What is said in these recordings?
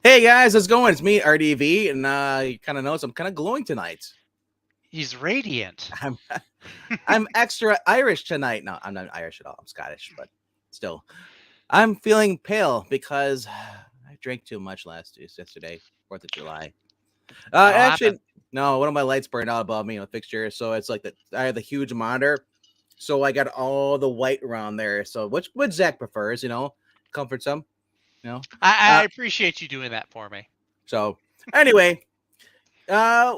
Hey guys, how's it going? It's me, RDV, and you kind of notice I'm kind of glowing tonight. He's radiant. I'm I'm extra Irish tonight. No, I'm not Irish at all. I'm Scottish, but still, I'm feeling pale because I drank too much yesterday, 4th of July. That'll happen. Actually, no, one of my lights burned out above me on the fixture, so it's like I have the huge monitor, so I got all the white around there. So which Zach prefers, comfort some, you know. I Uh, appreciate you doing that for me. so anyway, uh,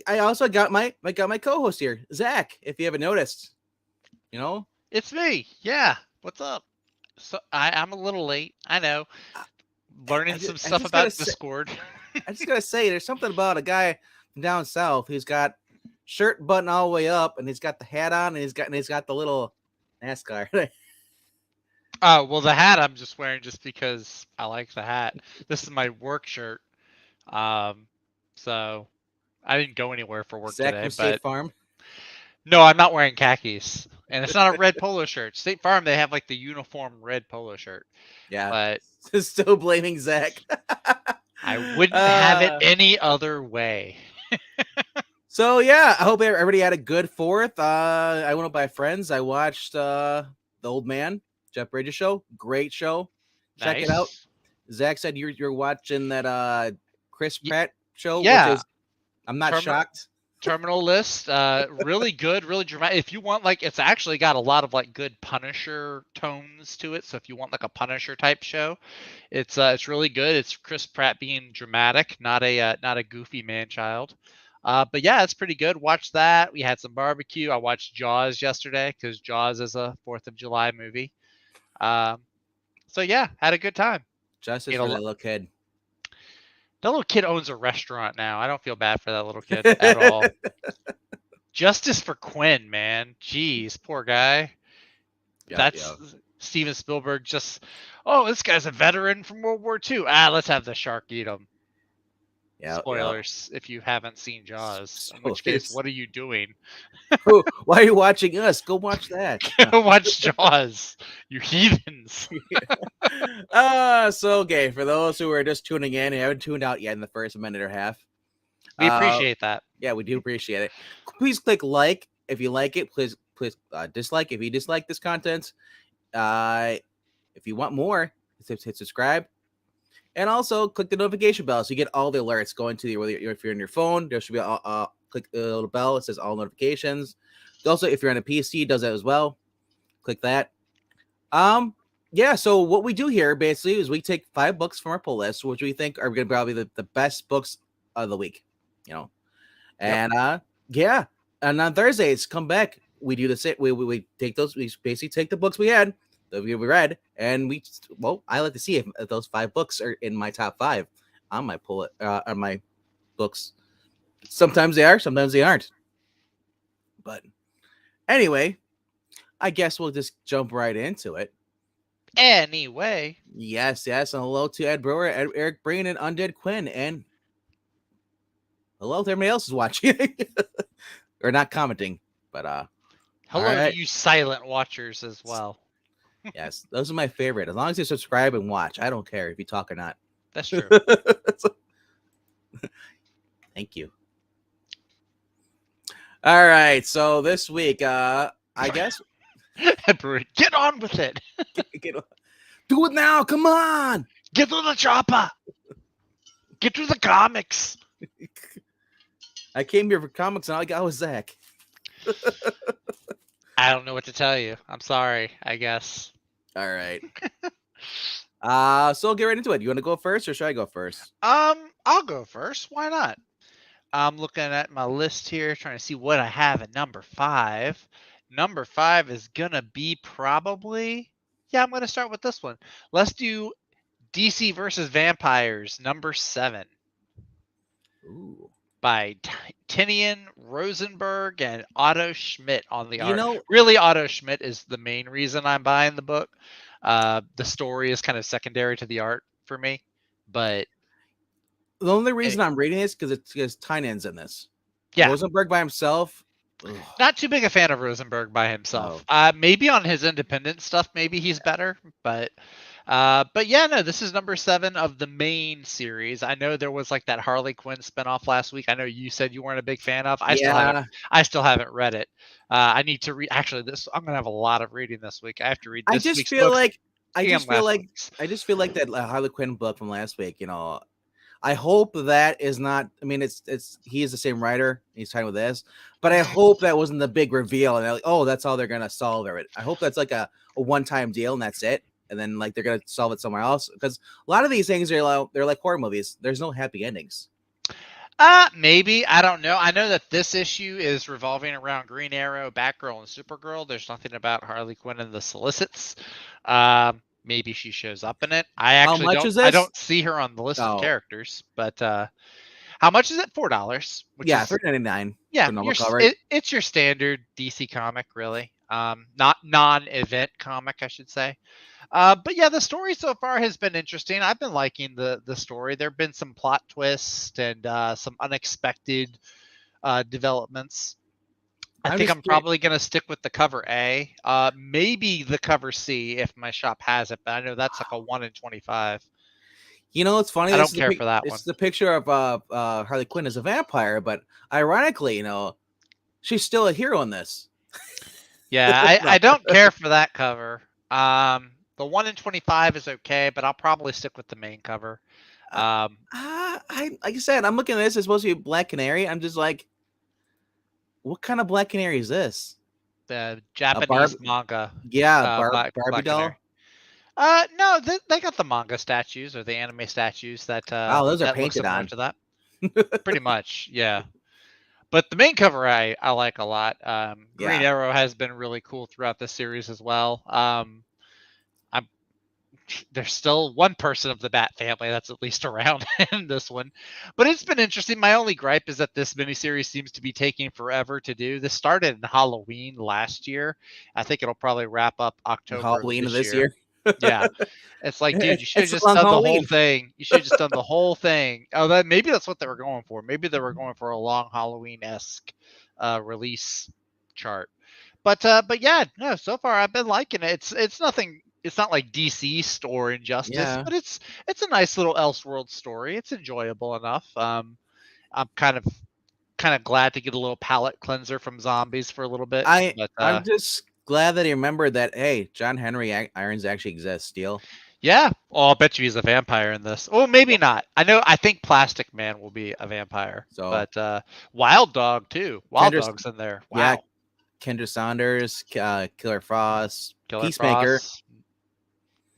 I also got my co-host here, Zach. If you haven't noticed, you know, It's me. Yeah. What's up? So I'm a little late. I know. I, Learning some I stuff just gotta about say, Discord. there's something about a guy from down south who's got shirt button all the way up, and he's got the hat on, and he's got the little NASCAR. Oh well, the hat I'm just wearing just because I like the hat. This is my work shirt. Um, so I didn't go anywhere for work Zach today, from State but Farm. no, I'm not wearing khakis, and it's not a red polo shirt. State Farm they have like the uniform red polo shirt, Yeah, but still blaming Zach. I wouldn't have it uh, any other way. so yeah, I hope everybody had a good fourth. I went up by friends. I watched the Old Man Jeff Bridges show. Great show. Check it out. Nice. Zach said you're watching that Chris Y- Pratt show, which yeah, is I'm not Term- shocked. Terminal List, really good, really dramatic. If you want, like, it's actually got a lot of like good Punisher tones to it. So if you want like a Punisher type show, it's really good. It's Chris Pratt being dramatic, not a goofy man child. But yeah, it's pretty good. Watch that. We had some barbecue. I watched Jaws yesterday because Jaws is a Fourth of July movie. Um, so yeah, had a good time. Justice Ate a for that lot. little kid. That little kid owns a restaurant now. I don't feel bad for that little kid at all. Justice for Quinn, man. Jeez, poor guy. Yep, That's yep. Steven Spielberg just, oh, this guy's a veteran from World War II. Ah, let's have the shark eat him. Yep, yep. Spoilers if you haven't seen Jaws. In which case, Spoilers. what are you doing? Why are you watching us? Go watch that. Watch Jaws, you heathens. So okay, for those who are just tuning in and haven't tuned out yet in the first minute or half, We uh, appreciate that. yeah, we do appreciate it. Please click like if you like it. Please dislike if you dislike this content. Uh, if you want more, hit subscribe, and also click the notification bell so you get all the alerts going to you. If you're on your phone, there should be click the little bell. It says all notifications. Also, if you're on a PC, it does that as well. Click that. Um, yeah. So what we do here basically is we take 5 books from our pull list, which we think are going to probably the best books of the week. You know, Yep. and yeah. And on Thursdays, come back. We do the same. We take those. We basically take the books we had that we read, and I like to see if those 5 books are in my top 5 on my on my books. Sometimes they are, sometimes they aren't. But anyway, I guess we'll just jump right into it. Anyway, Yes, yes. And hello to Ed Brewer, Eric Breen, and Undead Quinn, and hello to everybody else who's watching or not commenting. But all hello to right. you silent watchers as well. Yes, those are my favorite. As long as you subscribe and watch, I don't care if you talk or not. That's true. Thank you. All right, so this week, I guess Get on with it. get, do it now. Come on. Get to the chopper. Get to the comics. I came here for comics, and all I got was Zach. I don't know what to tell you. I'm sorry, I guess. All right. So get right into it. You want to go first, or should I go first? I'll go first. Why not? I'm looking at my list here, trying to see what I have at number 5. Number 5 is gonna be probably, yeah, I'm gonna start with this one. Let's do DC versus Vampires, number 7, Ooh. by Tinian Rosenberg and Otto Schmidt on the You art. know, Really, Otto Schmidt is the main reason I'm buying the book. The story is kind of secondary to the art for me, but the only reason any- I'm reading this because it's because Tynan's in this. yeah, Rosenberg by himself. Ugh, not too big a fan of Rosenberg by himself. no. Maybe on his independent stuff, maybe he's better, but But yeah, no, this is number 7 of the main series. I know there was like that Harley Quinn spinoff last week. I know you said you weren't a big fan of. Yeah, I still haven't read it. I need to read. Actually, this I'm gonna have a lot of reading this week. I have to read I this just week's feel books like I and just feel last like week's. I just feel like that Harley Quinn book from last week. I hope that is not. I mean, it's he is the same writer. He's talking with this, but I Mhm. hope that wasn't the big reveal. And they're like, oh, that's all they're gonna solve it. I hope that's like a one time deal and that's it. And then like they're gonna solve it somewhere else because a lot of these things are like they're like horror movies. There's no happy endings. Maybe. I don't know. I know that this issue is revolving around Green Arrow, Batgirl, and Supergirl. There's nothing about Harley Quinn and the Solicits. Maybe she shows up in it. I How actually much don't. is I this? don't see her on the list of Oh, characters. But how much is it? $4, which yeah, is $3.99 yeah. for normal cover. It's your standard DC comic, really. Not non-event comic, I should say. But yeah, the story so far has been interesting. I've been liking the story. There've been some plot twists and some unexpected developments. I I'm think just I'm probably gonna stick with the cover A. Maybe the cover C if my shop has it, but I know that's like a 1 in 25. It's funny. I don't care for that This one. is the picture of Harley Quinn as a vampire, but ironically, she's still a hero in this. Yeah, No. I don't care for that cover. The 1 in 25 is okay, but I'll probably stick with the main cover. Uh, Um, I like I said, I'm looking at this. It's supposed to be Black Canary. I'm just like, what kind of Black Canary is this? the A Barb? Japanese manga Yeah, Barbie Black Canary. doll. No, they got the manga statues or the anime statues Wow, those are that look painted similar on. to that. Pretty much, yeah. But the main cover I like a lot. Green Yeah, Arrow has been really cool throughout the series as well. I'm there's still one person of the Bat family that's at least around in this one, but it's been interesting. My only gripe is that this miniseries seems to be taking forever to do. This started in Halloween last year. I think it'll probably wrap up October of Halloween of this this year. year. Yeah, it's like, dude, you should have It's a just long done the whole Halloween. thing. You should have just done the whole thing. Oh, maybe that's what they were going for. Maybe they were going for a long Halloween-esque release chart. But yeah, no. So far, I've been liking it. It's nothing. It's not like DC or Injustice, Yeah, but it's a nice little Elseworld story. It's enjoyable enough. I'm kind of glad to get a little palate cleanser from zombies for a little bit. But I'm just glad that he remembered that. Hey, John Henry Irons actually exists. Still, yeah. Oh, I'll bet you he's a vampire in this. Oh, maybe not. I think Plastic Man will be a vampire. so But Wild Dog too. Wild Kendra, Dog's in there. yeah, Wow. Kendra Saunders, Killer Frost, Killer Peacemaker, Frost.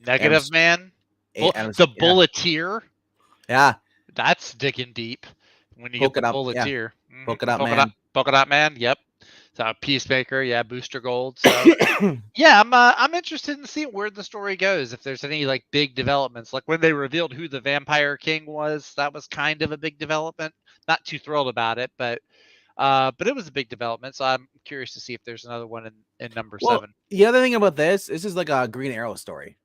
Negative Adams, Man. Adams, The yeah, Bulleteer. yeah, That's digging deep when you get the Polka Dot, yeah, Bulleteer. Polka Dot Man. Polka Dot Man. Yep. So Peacemaker. Yeah. Booster Gold. So yeah, I'm interested in seeing where the story goes. If there's any like big developments, like when they revealed who the Vampire King was, that was kind of a big development. Not too thrilled about it, but it was a big development. So I'm curious to see if there's another one in number Well, 7. the other thing about this is like a Green Arrow story.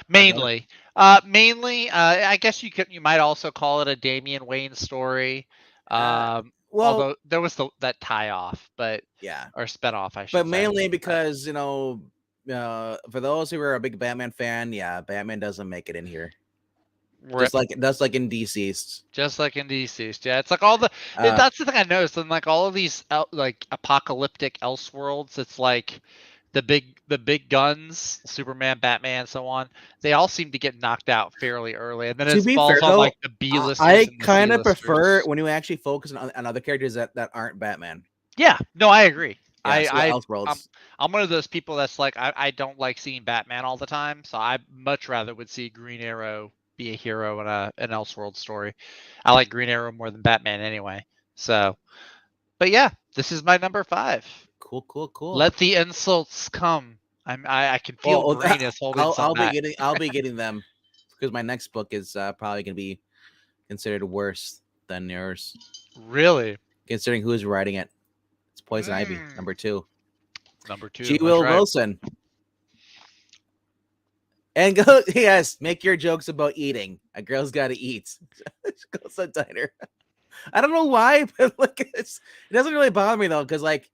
Mainly, I guess you might also call it a Damian Wayne story. Uh, well, Although there was that tie off, but yeah, or spin off, I but should say. mainly But because for those who are a big Batman fan, yeah, Batman doesn't make it in here. rip, Just like in Deceased. just like in Deceased, yeah, it's like all the. Uh, That's the thing I noticed in like all of these like apocalyptic Elseworlds. It's like the big guns, Superman, Batman, so on. They all seem to get knocked out fairly early, and then to it be fair falls on though, like the B-listers I and the kind of prefer C-listers. when you actually focus on other characters that aren't Batman. Yeah, no, I agree. Yeah, so I I'm Elseworlds. I'm one of those people that's like I don't like seeing Batman all the time, so I much rather would see Green Arrow be a hero in an Elseworld story. I like Green Arrow more than Batman anyway. So, but yeah, this is my number 5. Cool, cool, cool. Let the insults come. I can feel Well, Green is holding some back. I'll be getting them because my next book is probably gonna be considered worse than yours, Really? considering who's writing it. It's Poison Ivy, Mm, number 2. number 2. G. That's Will right. Wilson. And go, yes, make your jokes about eating. A girl's got to eat. Go so diner. I don't know why, but like it doesn't really bother me though, because like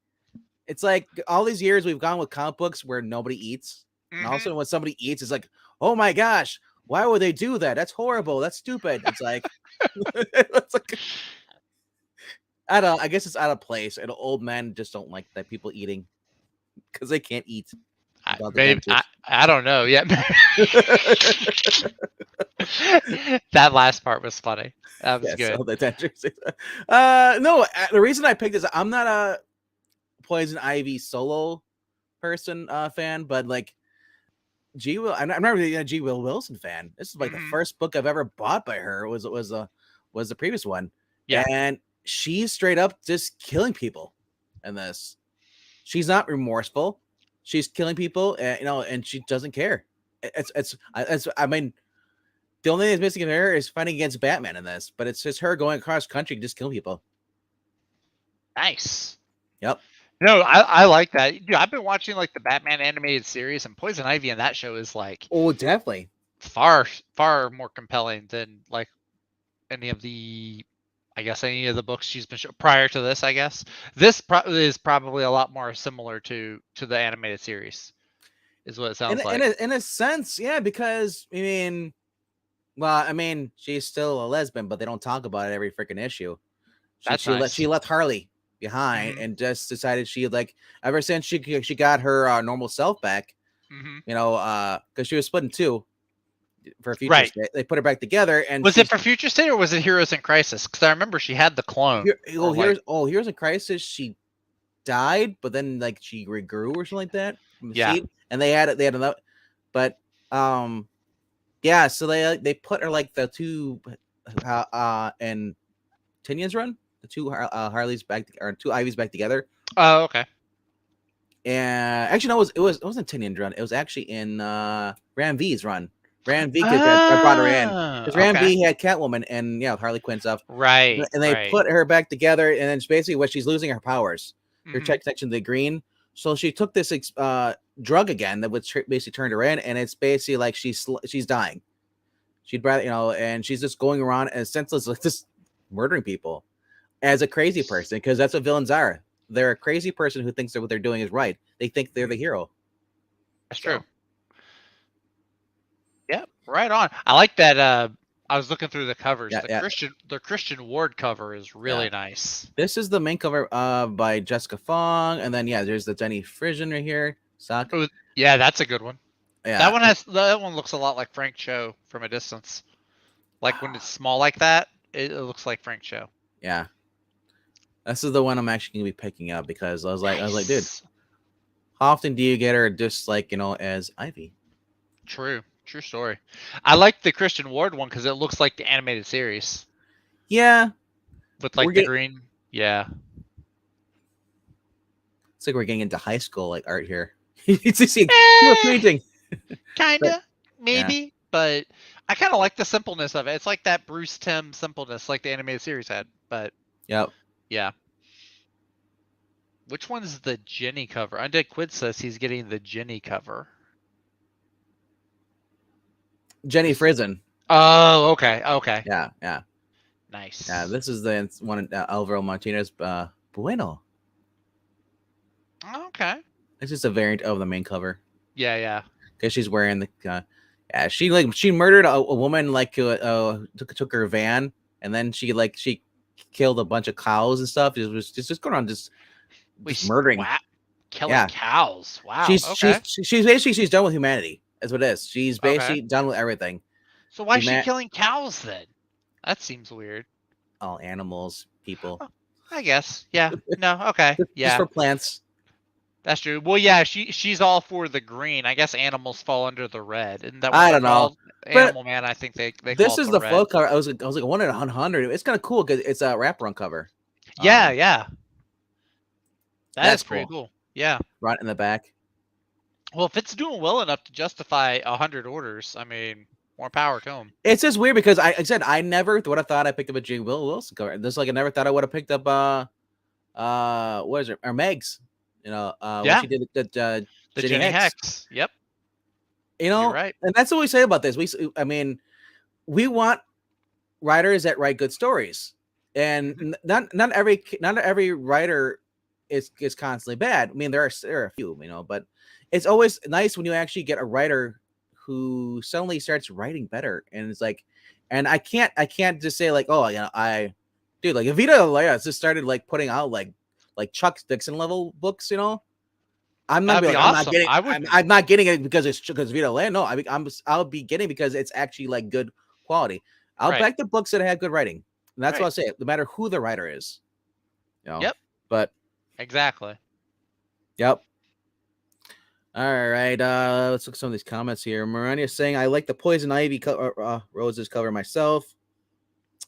it's like all these years we've gone with comic books where nobody eats, and Hmm. also when somebody eats, it's like, oh my gosh, why would they do that? That's horrible. That's stupid. It's like, it's like I don't. I guess it's out of place. And old men just don't like that people eating because they can't eat without the Maybe dentures. I don't know. Yeah. That last part was funny. That was Yes, good. all the dentures. No, the reason I picked this, I'm not a Poison Ivy solo person fan, but like G Will, I'm not really a G Will Wilson fan. This is like the Mhm. first book I've ever bought by her. Was the previous one, Yeah. and she's straight up just killing people in this. She's not remorseful. She's killing people, and she doesn't care. I mean, the only thing that's missing in her is fighting against Batman in this, but it's just her going across country just killing people. Nice. Yep. No, I like that. Dude, I've been watching like the Batman animated series, and Poison Ivy in that show is like Oh, definitely. far more compelling than like any of the any of the books she's been prior to this. I guess this is probably a lot more similar to the animated series, is what it In sounds in like. a, in a sense, yeah, because I mean, she's still a lesbian, but they don't talk about it every freaking issue. That's nice. She left Harley behind and just decided she like ever since she got her normal self back, because she was split in two for Future Right. State. They put her back together, and Was it for Future State or was it Heroes in Crisis? Because I remember she had the clone. Here's a Crisis. She died, but then like she regrew or something like that from the seed, and they had another, but yeah, so they put her like the two and Tinian's run, the two Harleys back or two Ivies back together. Oh, okay. And actually, no, it wasn't Tinian's run. It was actually in Ram V's run. Ram V brought her in because Ram V had Catwoman and Harley Quinn stuff. Right. And they put her back together, and then basically what she's losing her powers, her connection to the green. So she took this drug again that would basically turned her in, and it's basically like she's dying. She'd rather and she's just going around as senseless, like just murdering people as a crazy person, because that's what villains are. They're a crazy person who thinks that what they're doing is right. They think they're the hero. That's true. Yep, right on. I like that. I was looking through the covers. The Christian Ward cover is really nice. This is the main cover by Jessica Fong, and then there's the Jenny Frison right here. Oh, yeah, that's a good one. Yeah, that one looks a lot like Frank Cho from a distance. Like when it's small like that, it looks like Frank Cho. Yeah, this is the one I'm actually gonna be picking up because I was like, dude, how often do you get her just like as Ivy? True story. I like the Christian Ward one because it looks like the animated series. Yeah, with like the green. Yeah, it's like we're getting into high school like art here. It's just painting. Kinda, maybe, but I kind of like the simpleness of it. It's like that Bruce Timm simpleness, like the animated series had. But yeah. Which one's the Jenny cover? Undead Quid says he's getting the Jenny cover. Jenny Frison. Oh, okay. Yeah. Nice. Yeah, this is the one Alvaro Martinez Bueno. Okay. It's just a variant of the main cover. Yeah. Because she's wearing the she murdered a woman took her van, and then she killed a bunch of cows and stuff. It was just going on just murdering. Wow. Killing cows. Wow. She's basically she's done with humanity. That's what it is. She's basically done with everything. So why is she killing cows then? That seems weird. All animals, people. I guess. Yeah. No. Okay. Yeah. Just for plants. That's true. Well, yeah, she's all for the green. I guess animals fall under the red, and that I don't know. Animal Man. I think they. This is the full cover. I was like 1/100. It's kind of cool because it's a wraparound cover. Yeah. That's pretty cool. Yeah. Right in the back. Well, if it's doing well enough to justify 100 orders, I mean, more power to them. It's just weird because I said I never would have thought I picked up a J. Will Wilson cover. Just like I never thought I would have picked up what is it? Or Meg's. When she did the Jenny Hex. Yep. You're right. And that's what we say about this. We want writers that write good stories, and not every writer is constantly bad. I mean, there are a few, but it's always nice when you actually get a writer who suddenly starts writing better, and it's like, and I can't just say like, oh, dude, like if Vita Leia just started like putting out like Chuck Dixon level books, I'm not That'd gonna be be like, I'm not awesome. getting, I would be. I'm not getting it because it's because Vita Land. No, I'll be getting it because it's actually like good quality. I'll Right. back the books that have good writing, and that's what Right. I'll say. No matter who the writer is, you know. Yep. But Exactly. yep. All right. Let's look at some of these comments here. Marania saying, "I like the Poison Ivy roses cover myself."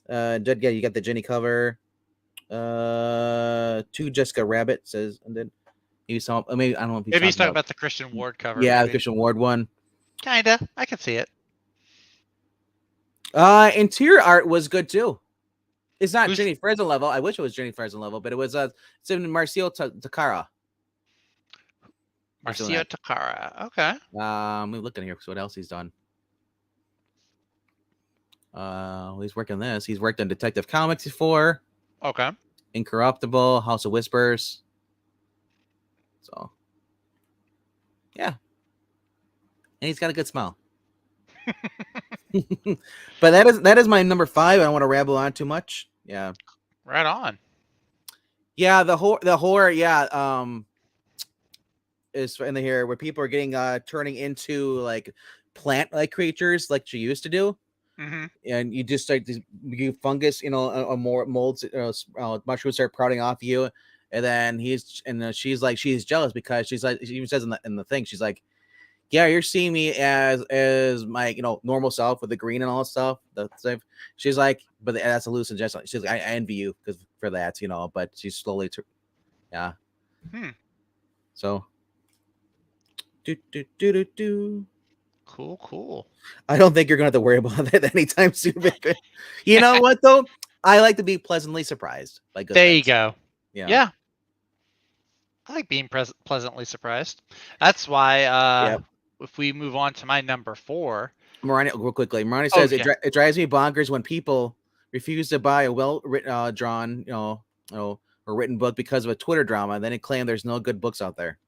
Jed, yeah, you got the Jenny cover. To Jessica Rabbit says, and then maybe some. Maybe I don't know if he's Maybe he's talking talking about. about the Christian Ward cover. Yeah, the Maybe. Christian Ward one. Kinda. I can see it. Interior art was good too. It's not Who's Jenny Fresno level. I wish it was Jenny Fresno level, but it was it's in Marcio Takara. He's doing Marcio that. Takara? Okay. Let me look in here. So what else he's done? He's working this. He's worked on Detective Comics before. Okay. Incorruptible, House of Whispers. So yeah, and he's got a good smile. But that is my number 5. I don't want to ramble on too much. Yeah. Right on. Yeah, the horror, yeah, is in the here where people are getting turning into like plant like creatures like you used to do. Mm-hmm. And you just start you fungus, more molds, mushrooms start sprouting off you, and then she's like, she's jealous because she's like, she even says in the thing, she's like, yeah, you're seeing me as my normal self with the green and all that stuff. She's like, but that's a hallucination. She's like, I envy you because for that, but she's slowly, yeah. So, do. Cool. I don't think you're gonna have to worry about that anytime soon. You know what though? I like to be pleasantly surprised by good There things. you go. Yeah. Yeah. I like being pleasantly surprised. That's why if we move on to my number 4. Marani, real quickly, Marani says it drives me bonkers when people refuse to buy a well written, drawn, or written book because of a Twitter drama, and then they claim there's no good books out there.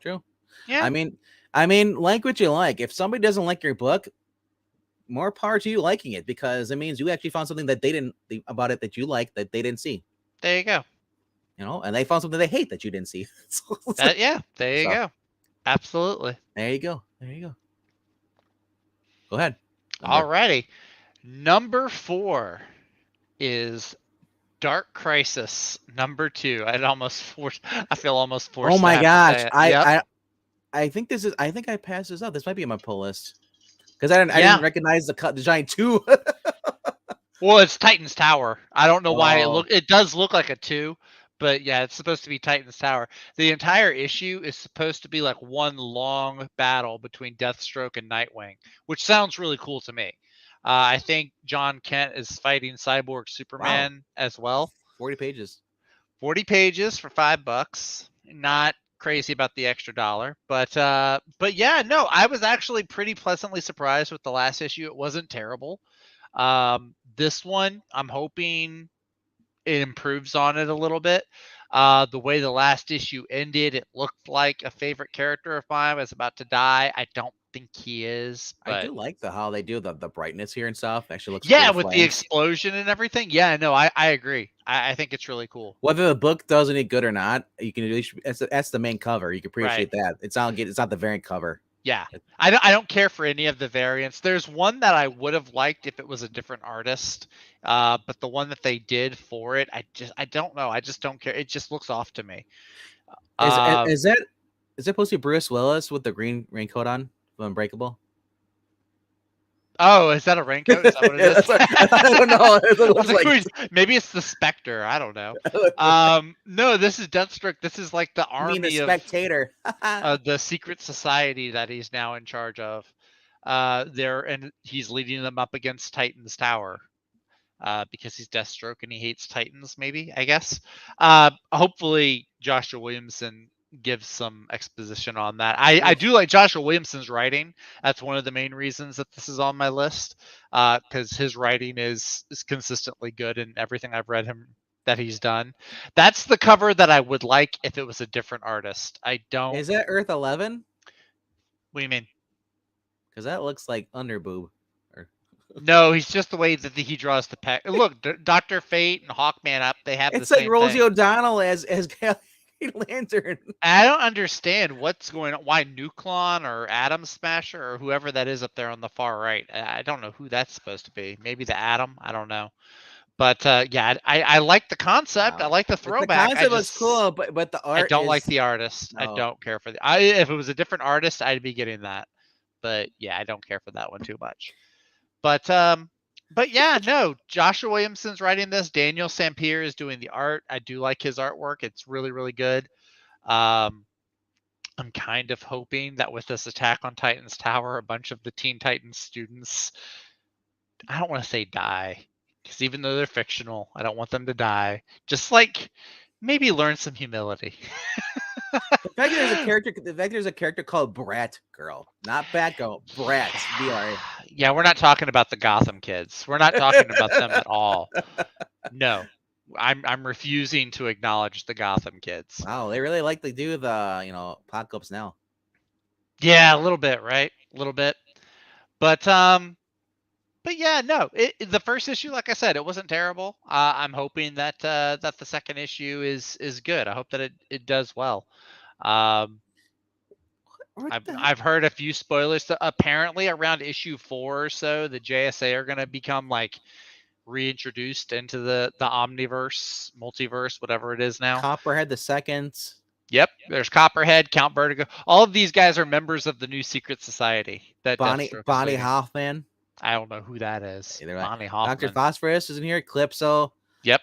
True. Yeah. I mean, like what you like. If somebody doesn't like your book, more power to you liking it, because it means you actually found something that they didn't about it that you like that they didn't see. There you go. And they found something they hate that you didn't see. There you go. Absolutely. There you go. Go ahead. Alrighty. Number 4 is Dark Crisis number 2. I feel almost forced. Oh my gosh! Yep. I think I passed this up. This might be on my pull list because I didn't recognize the giant 2. Well, it's Titan's Tower. I don't know why it does look like a 2, but yeah, it's supposed to be Titan's Tower. The entire issue is supposed to be like one long battle between Deathstroke and Nightwing, which sounds really cool to me. I think John Kent is fighting Cyborg Superman as well. 40 pages. 40 pages for $5. Not crazy about the extra $1, but yeah, no, I was actually pretty pleasantly surprised with the last issue. It wasn't terrible. This one, I'm hoping it improves on it a little bit. The way the last issue ended, it looked like a favorite character of mine was about to die. I don't think he is. But I do like how they do the brightness here and stuff. Actually looks yeah, cool with the explosion and everything. Yeah, no, I agree. I think it's really cool. Whether the book does any good or not, you can at least that's the main cover. You can appreciate that. It's not the variant cover. Yeah, I don't care for any of the variants. There's one that I would have liked if it was a different artist, but the one that they did for it, I don't know. I just don't care. It just looks off to me. Is that supposed to be Bruce Willis with the green raincoat on, Unbreakable? Oh, is that a raincoat? Is that what it is? I don't know. It maybe it's the Spectre. I don't know. No, this is Deathstroke. This is like the army the Spectator. The secret society that he's now in charge of. And he's leading them up against Titan's Tower. Because he's Deathstroke and he hates Titans, maybe, I guess. Hopefully Joshua Williamson gives some exposition on that. I do like Joshua Williamson's writing. That's one of the main reasons that this is on my list, because his writing is consistently good in everything I've read him that he's done. That's the cover that I would like if it was a different artist. I don't. Is that Earth 11? What do you mean? Because that looks like underboob. Or No, he's just the way that he draws the pack. Look, Dr. Fate and Hawkman up, they have the it's like same Rosie thing. O'Donnell as Green Lantern. I don't understand what's going on. Why Nuklon or Atom Smasher or whoever that is up there on the far right. I don't know who that's supposed to be. Maybe the Atom. I don't know. But yeah, I like the concept. I like the The throwback. concept looks cool, but the I art don't is like the artist. I no. don't care for the. If it was a different artist, I'd be getting that. But yeah, I don't care for that one too much. But yeah, no. Joshua Williamson's writing this. Daniel Sampier is doing the art. I do like his artwork. It's really really good. I'm kind of hoping that with this Attack on Titans Tower, a bunch of the Teen Titans students, I don't want to say die, because even though they're fictional, I don't want them to die. Just like maybe learn some humility. The fact that there's a character called Brat Girl, not Batgirl, Brat. BR. Yeah, we're not talking about the Gotham kids. We're not talking about them at all. No, I'm refusing to acknowledge the Gotham kids. Wow, they really like to do the Apocalypse Now. Yeah, a little bit, right? A little bit. But yeah, no. The first issue, like I said, it wasn't terrible. I'm hoping that that the second issue is good. I hope that it does well. I've heard a few spoilers. Apparently, around issue 4 or so, the JSA are going to become like reintroduced into the Omniverse, multiverse, whatever it is now. Copperhead the Second. Yep, there's Copperhead, Count Vertigo. All of these guys are members of the new secret society. That Bonnie Hoffman. I don't know who that is. Bonnie Hoffman. Dr. Phosphorus is in here. Calypso. Yep.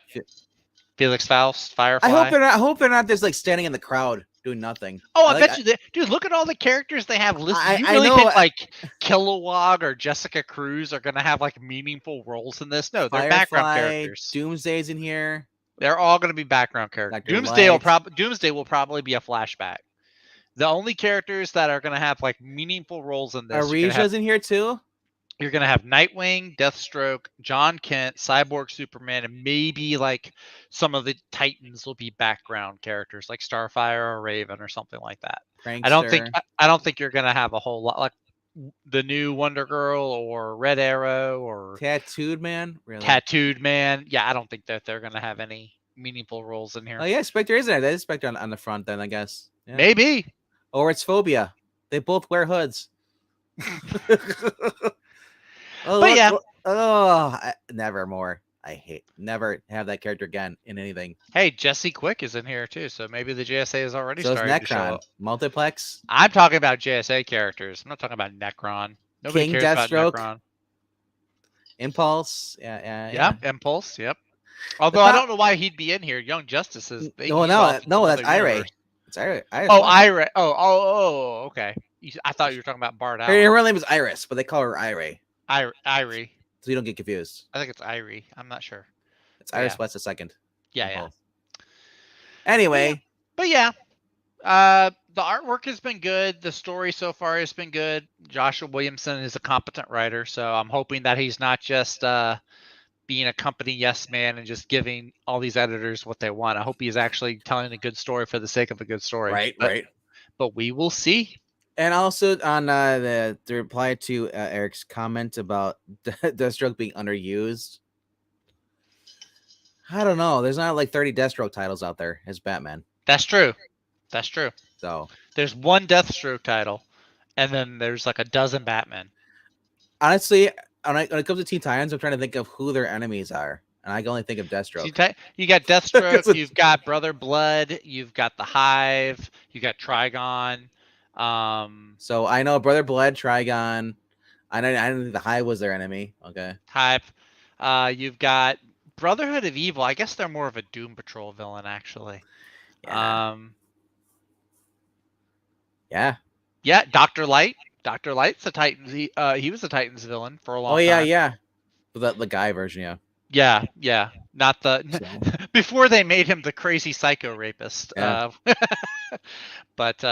Felix Faust, Firefly. I hope they're not just like standing in the crowd doing nothing. Oh, I bet you, dude. Look at all the characters they have listed. You really think like Kilowog or Jessica Cruz are gonna have like meaningful roles in this? No, they're background characters. Doomsday's in here. They're all gonna be background characters. Doomsday will probably be a flashback. The only characters that are gonna have like meaningful roles in this. Arisha's in here too. You're going to have Nightwing, Deathstroke, John Kent, Cyborg Superman, and maybe like some of the Titans will be background characters like Starfire or Raven or something like that. Prankster. I don't think you're going to have a whole lot like the new Wonder Girl or Red Arrow or Tattooed Man. Really? Tattooed Man. Yeah, I don't think that they're going to have any meaningful roles in here. Oh yeah, Spectre isn't there? That is Spectre on the front then, I guess. Yeah. Maybe. Or it's Phobia. They both wear hoods. But yeah. Never more. Never have that character again in anything. Hey, Jesse Quick is in here too, so maybe the JSA is already starting Necron. to show up. Multiplex. I'm talking about JSA characters. I'm not talking about Necron. Nobody King cares Deathstroke. about Necron. Impulse. Yeah. Yep, Impulse. Yep. Although I don't know why he'd be in here. Young Justice is. No, that's Ira. It's Ira. Ira. Oh, okay. I thought you were talking about Bart Allen. Her name is Iris, but they call her Ira. Irie. So you don't get confused. I think it's Irie. I'm not sure. It's Iris West the second. Yeah. Anyway. But yeah. The artwork has been good. The story so far has been good. Joshua Williamson is a competent writer, so I'm hoping that he's not just being a company yes man and just giving all these editors what they want. I hope he's actually telling a good story for the sake of a good story. Right. But we will see. And also on the reply to Eric's comment about Deathstroke being underused. I don't know. There's not like 30 Deathstroke titles out there as Batman. That's true. So there's one Deathstroke title, and then there's like a dozen Batman. Honestly, when it comes to Teen Titans, I'm trying to think of who their enemies are, and I can only think of Deathstroke. You got Deathstroke, you've got Brother Blood, you've got the Hive, you got Trigon. So I know Brother Blood, Trigon. I didn't think the Hive was their enemy. Okay. Hive. You've got Brotherhood of Evil. I guess they're more of a Doom Patrol villain, actually. Yeah. Yeah. Dr. Light. Dr. Light's a Titans. He was a Titans villain for a long time. Yeah. The guy version, Yeah. Not the before they made him the crazy psycho rapist. Yeah. But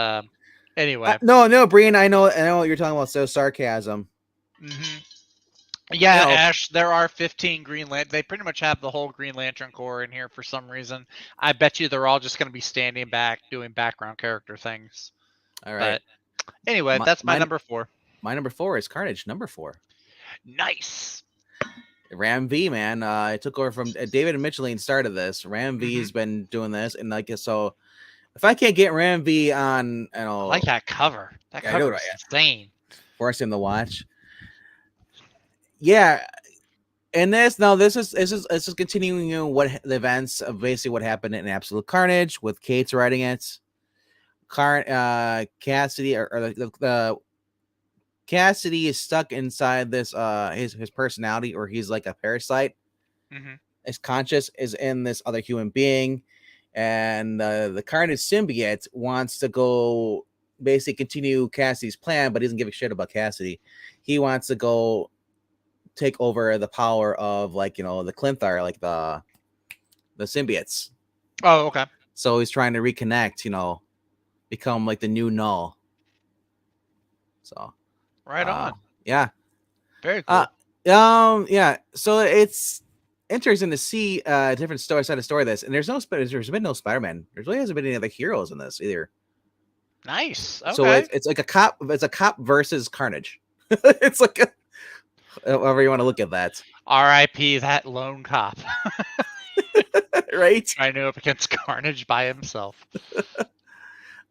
anyway. No, Brian, I know what you're talking about. So sarcasm. Mm-hmm. Yeah, Ash, there are 15 Green Lantern. They pretty much have the whole Green Lantern Corps in here for some reason. I bet you they're all just going to be standing back doing background character things. All right. But anyway, that's my number 4. My number 4 is Carnage. Number 4. Nice. Ram V, man. I took over from David and Micheline started this. Ram V's been doing this, and like so, if I can't get Ram V on, I like that cover. That I know, cover is insane. Force him to watch. Yeah, and this is continuing what the events of basically what happened in Absolute Carnage with Kate's writing it. Cassidy or the Cassidy is stuck inside this his personality, or he's like a parasite. His conscious is in this other human being, and the Carnage symbiote wants to go basically continue Cassidy's plan, but he doesn't give a shit about Cassidy. He wants to go take over the power of, like, the Clinthar, like the symbiotes. Oh, okay. So he's trying to reconnect, become like the new Null. So right on. Yeah. Very cool. Yeah. So it's interesting to see a different side of story of this. And there's been no Spider-Man. There really hasn't been any other heroes in this either. Nice. Okay. So it's like a cop versus Carnage. It's like however you want to look at that. R.I.P. that lone cop. Right? Trying to up against Carnage by himself.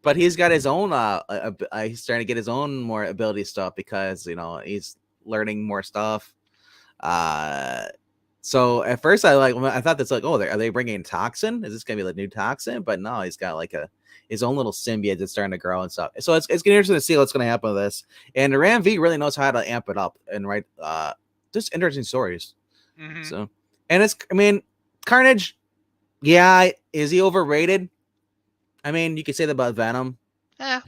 But he's got his own he's trying to get his own more ability stuff because he's learning more stuff. So at first I thought that's like, oh, are they bringing Toxin? Is this gonna be the new Toxin? But no, he's got like his own little symbiote that's starting to grow and stuff. So it's gonna be interesting to see what's gonna happen with this. And Ram V really knows how to amp it up and write just interesting stories. So, and Carnage, yeah, is he overrated? I mean, you could say that about Venom. Yeah.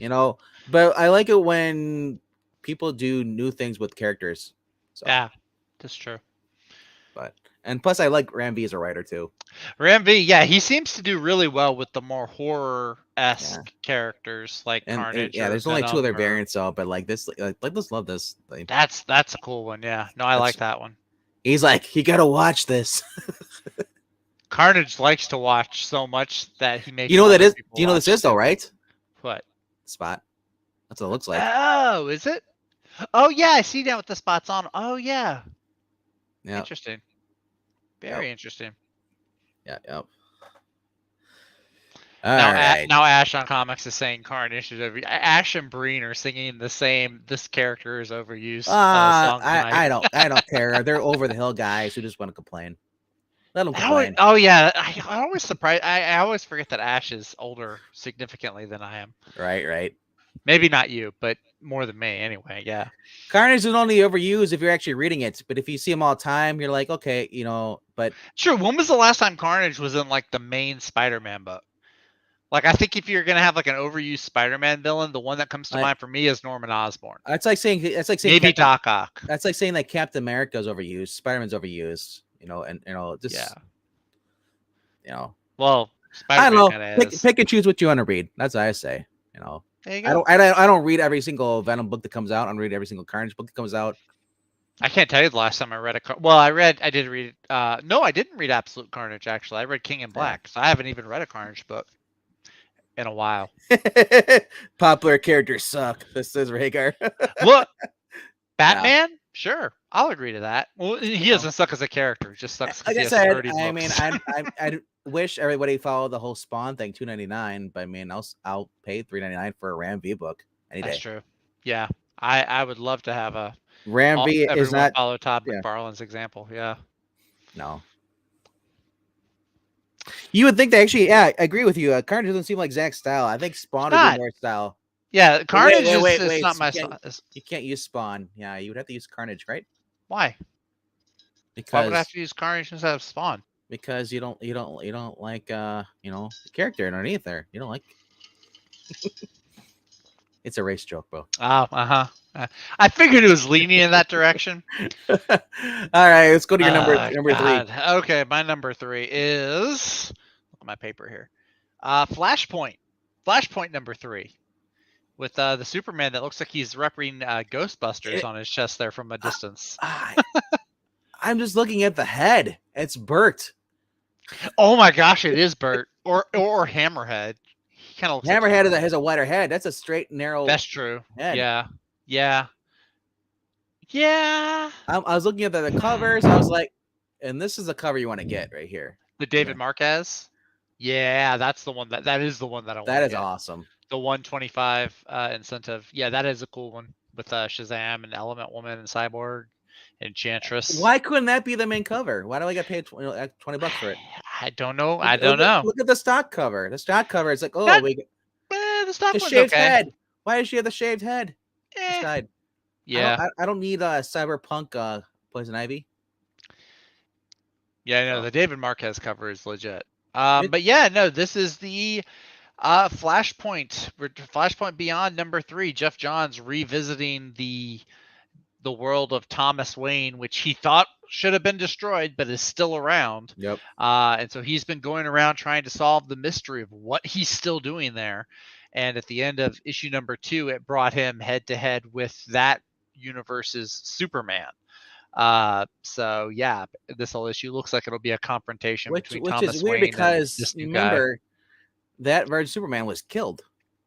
But I like it when people do new things with characters. So. Yeah, that's true. And plus, I like Ram V as a writer too. Ram V, yeah, he seems to do really well with the more horror-esque characters like Carnage. And there's only 2 other variants though, but like this, let's love this thing. That's a cool one. Yeah, no, I like that one. He's like, you gotta watch this. Carnage likes to watch so much that he makes. This is though, right? What? Spot. That's what it looks like. Oh, is it? Oh yeah, I see that with the spots on. Oh yeah. Yeah. Interesting. Very interesting. Yeah. Yep. Now Ash on Comics is saying Carnage is over. Ash and Breen are singing the same "This character is overused" song tonight. I don't care. They're over the hill guys who just want to complain. Let them complain. Oh yeah, I always surprised. I always forget that Ash is older significantly than I am. Right. Maybe not you, but more than me anyway. Yeah. Carnage is only overused if you're actually reading it, but if you see him all the time, you're like, okay, but sure. When was the last time Carnage was in like the main Spider-Man book? Like, I think if you're gonna have like an overused Spider-Man villain, the one that comes to mind for me is Norman Osborn. It's like saying maybe Doc Ock. That's like saying that Captain America is overused, Spider-Man's overused, just Well, Spider-Man, I don't know. Pick and choose what you want to read. That's what I say. There you go. I don't read every single Venom book that comes out. I don't read every single Carnage book that comes out. I can't tell you the last time I read I did read. No, I didn't read Absolute Carnage actually. I read King in Black, so I haven't even read a Carnage book in a while. Popular characters suck. This is Rhaegar. What? Batman? Yeah. Sure, I'll agree to that. Well, he doesn't suck as a character; he just sucks. Like I said, I wish everybody followed the whole Spawn thing, $2.99. But I'll pay $3.99 for a Ram V book any day. That's true. Yeah, I would love to have a Ram V is not follow Todd McFarlane's example. Yeah. No. You would think that actually, yeah, I agree with you. Carnage doesn't seem like Zach's style. I think Spawn would be more style. Yeah, Carnage is not my style. You can't use Spawn. Yeah, you would have to use Carnage, right? Why? Because why would I have to use Carnage instead of Spawn? Because you don't like the character underneath there. You don't like. It's a race joke, bro. Oh, I figured it was leaning in that direction. All right, let's go to your number 3. Okay, my number 3 is, look at my paper here. Flashpoint. Flashpoint number 3. With the Superman that looks like he's repping Ghostbusters on his chest there from a distance. I'm just looking at the head. It's Bert. Oh my gosh, it is Bert. or Hammerhead. He kind of looks Hammerhead has a wider head. That's a straight, narrow. That's true. Head. Yeah. Yeah. I was looking at the covers. I was like, and this is the cover you want to get right here. The Yeah, David Marquez. Yeah, that's the one that is the one that I want that to is get. awesome. The 125 incentive. Yeah, that is a cool one with Shazam and Element Woman and Cyborg, Enchantress. Why couldn't that be the main cover? Why do I get paid $20 for it? I don't know. Look, I don't look, know. look at the stock cover. The stock cover is like, oh, That we the the stock one's shaved okay. head. Why does she have the shaved head? This Eh, side. yeah. I don't need cyberpunk Poison Ivy. Yeah, no, Oh. the David Marquez cover is legit. It, But yeah, no, this is the Flashpoint. Flashpoint Beyond #3. Jeff Johns revisiting the world of Thomas Wayne, which he thought should have been destroyed, but is still around. yep. And so he's been going around trying to solve the mystery of what he's still doing there. And at the end of issue #2, it brought him head to head with that universe's Superman. So yeah, this whole issue looks like it'll be a confrontation between Which is Thomas weird Wayne and because this new guy. remember that version of Superman was killed.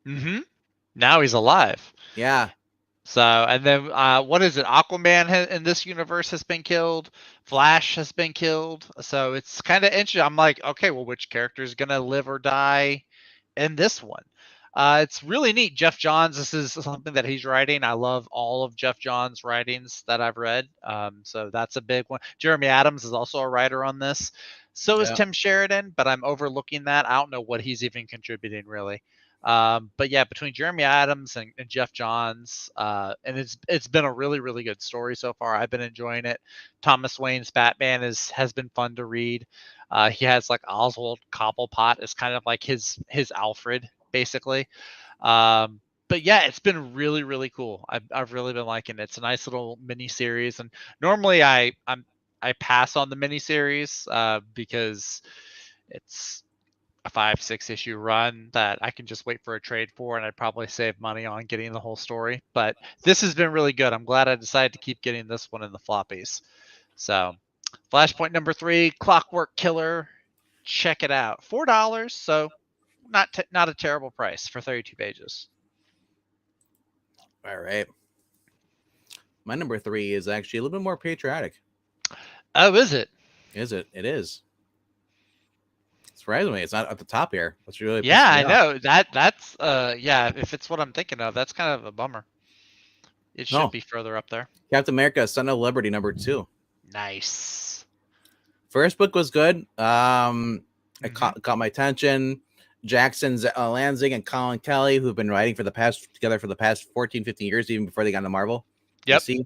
Mm-hmm. Now he's alive. Yeah. So, and then what is it? Aquaman in this universe has been killed. Flash has been killed. So it's kind of interesting. I'm like, okay, well, which character is gonna live or die in this one? It's really neat. Jeff Johns, this is something that he's writing. I love all of Jeff Johns' writings that I've read. So that's a big one. Jeremy Adams is also a writer on this. So is Yeah. Tim Sheridan, but I'm overlooking that. I don't know what he's even contributing really. But yeah, between Jeremy Adams and Jeff Johns, and it's been a really really good story so far. I've been enjoying it. Thomas Wayne's Batman has been fun to read. He has like Oswald Cobblepot is kind of like his Alfred basically. But yeah, it's been really really cool. I've really been liking it. It's a nice little mini series, and normally I pass on the mini series because it's a 5-6 issue run that I can just wait for a trade for, and I'd probably save money on getting the whole story. But this has been really good. I'm glad I decided to keep getting this one in the floppies. So, Flashpoint #3, Clockwork Killer. Check it out. $4, so not a terrible price for 32 pages. All right. My #3 is actually a little bit more patriotic. Oh, is it? Is it? It is. Surprisingly, it's not at the top here. What's really Yeah, pissing me I off. know. That's yeah, if it's what I'm thinking of, that's kind of a bummer. It should No. be further up there. Captain America: Son of Liberty #2. Nice. First book was good. It caught my attention. Jackson's Lansing and Colin Kelly, who've been writing together for the past 14, 15 years, even before they got into Marvel. Yep. DC.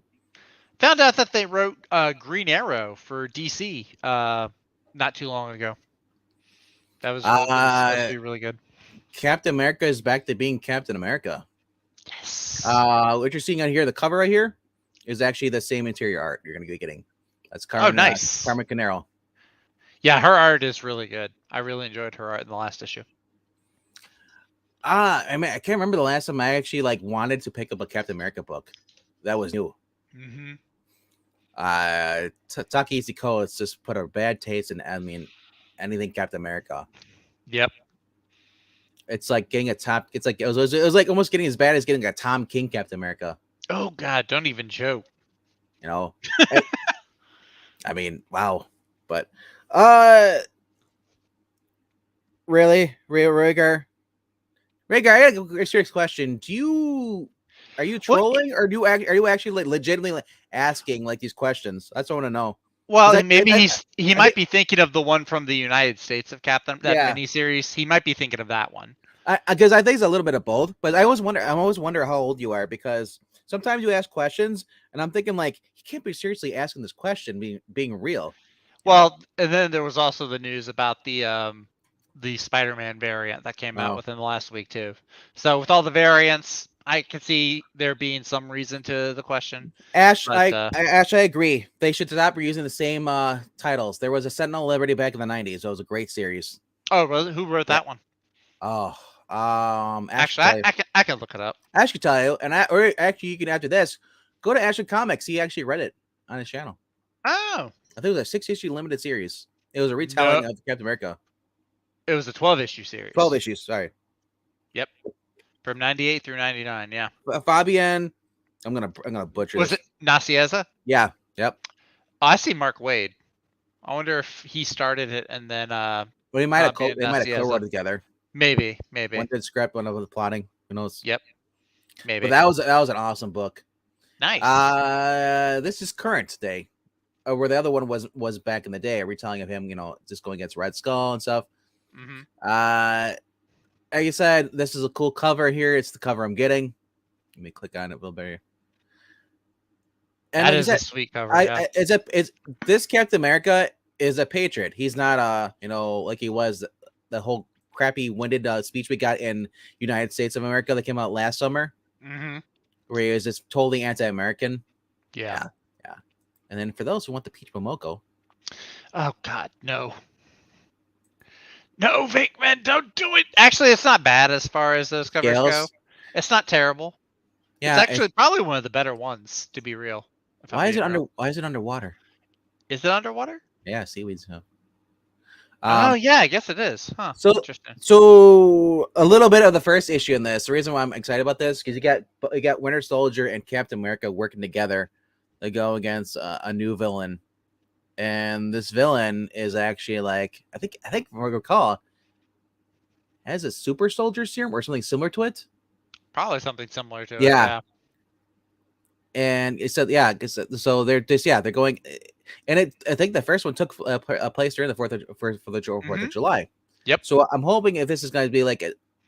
Found out that they wrote Green Arrow for DC not too long ago. That was supposed to be really good. Captain America is back to being Captain America. Yes. What you're seeing on here, the cover right here, is actually the same interior art you're going to be getting. That's Carmen. Oh, nice. Carmen Canero. Yeah, her art is really good. I really enjoyed her art in the last issue. I mean, I can't remember the last time I actually wanted to pick up a Captain America book. That was new. Mm-hmm. Taki Ko has just put a bad taste in. I mean, anything Captain America. Yep. It's like getting a top. It's like it was like almost getting as bad as getting a Tom King Captain America. Oh God, don't even joke. You know, I mean, wow. But really, Rhaegar, I got a serious question. Are you trolling, or are you actually legitimately asking these questions? That's what I want to know. Well, maybe he might be thinking of the one from the United States of Captain, that miniseries. He might be thinking of that one. Because I think it's a little bit of both. But I always wonder how old you are, because sometimes you ask questions, and I'm thinking he can't be seriously asking this question, being real. Well, and then there was also the news about the Spider-Man variant that came out within the last week too. So with all the variants, I could see there being some reason to the question. Ash, I agree. They should stop reusing the same titles. There was a Sentinel of Liberty back in the 90s. It was a great series. Oh, really? Who wrote that one? Oh, actually, I can look it up. Ash could tell you, or actually, you can after this go to Ash Comics. He actually read it on his channel. Oh, I think it was a 6-issue limited series. It was a retelling of Captain America. It was a 12-issue series. 12 issues. Sorry. Yep. From 98 through 99. Yeah. Fabian, I'm gonna butcher. Was this. Nasieza? Yeah. Yep. Oh, I see Mark Wade. I wonder if he started it and then Well, they might have me and they might have Nasieza. co-wrote together. Maybe. One did script, one was plotting. Who knows? Yep. But Maybe. that was an awesome book. Nice. This is current day, where the other one was back in the day, a retelling of him, just going against Red Skull and stuff. Mm-hmm. Like you said, this is a cool cover here. It's the cover I'm getting. Let me click on it a little bit here. And That like you is a said, sweet cover. Yeah. it's this Captain America is a patriot. He's not like he was the whole crappy winded speech we got in United States of America that came out last summer, Mm-hmm. where he was just totally anti-American. Yeah. Yeah, yeah. And then for those who want the Peach Momoko, Oh God, no. No, Vinkman, don't do it. Actually, it's not bad as far as those covers go. scales. It's not terrible. It's Yeah. actually probably one of the better ones, to be real. If I'm being real. Why is it underwater? Is it underwater? Yeah, seaweeds. Huh? Oh yeah, I guess it is. Huh. So Interesting. a little bit of the first issue in this. The reason why I'm excited about this because you got Winter Soldier and Captain America working together to go against a new villain, and this villain is actually like I think from what I recall has a super soldier serum or something similar to it. Probably something similar to it. Yeah, Yeah. and it said so they're just they're going, and I think the first one took a place during the Fourth of July. Yep. So I'm hoping if this is going to be like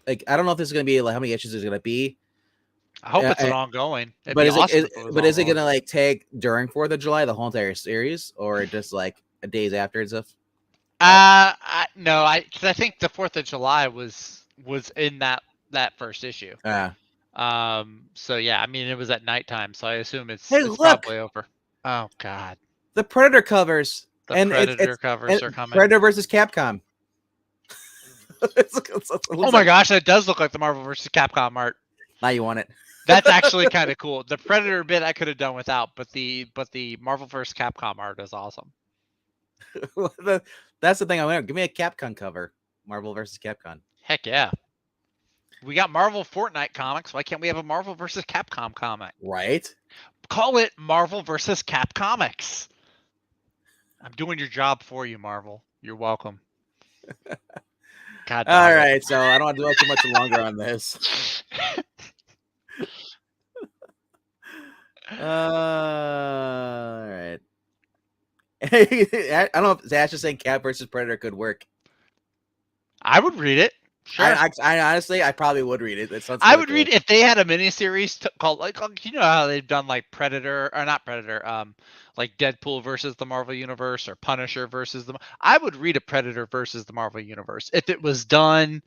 I don't know if this is going to be like how many issues is going to be. I hope it's an ongoing. It'd But be awesome if it was is it ongoing. gonna like take during 4th of July the whole entire series, or just like a days after and stuff? No, cause I think the 4th of July was in that first issue. So yeah, I mean it was at nighttime, so I assume it's Hey, look, probably over. Oh God, the Predator covers, the and Predator covers are coming. Predator versus Capcom. Oh my gosh, that does look like the Marvel vs. Capcom art. Now you want it. That's actually kind of cool. The Predator bit I could have done without, but the Marvel vs. Capcom art is awesome. That's the thing I want. Give me a Capcom cover, Marvel versus Capcom. Heck yeah. We got Marvel Fortnite comics. Why can't we have a Marvel vs. Capcom comic? Right. Call it Marvel vs. Cap Comics. I'm doing your job for you, Marvel. You're welcome. God. All right, so I don't want to dwell too much longer on this. All right. I don't know if Ash is saying Cat versus Predator could work. I would read it. Sure. I honestly, I probably would read it. I would read if they had a miniseries called like you know how they've done like Predator or not Predator, like Deadpool versus the Marvel Universe or Punisher versus the. I would read a Predator versus the Marvel Universe if it was done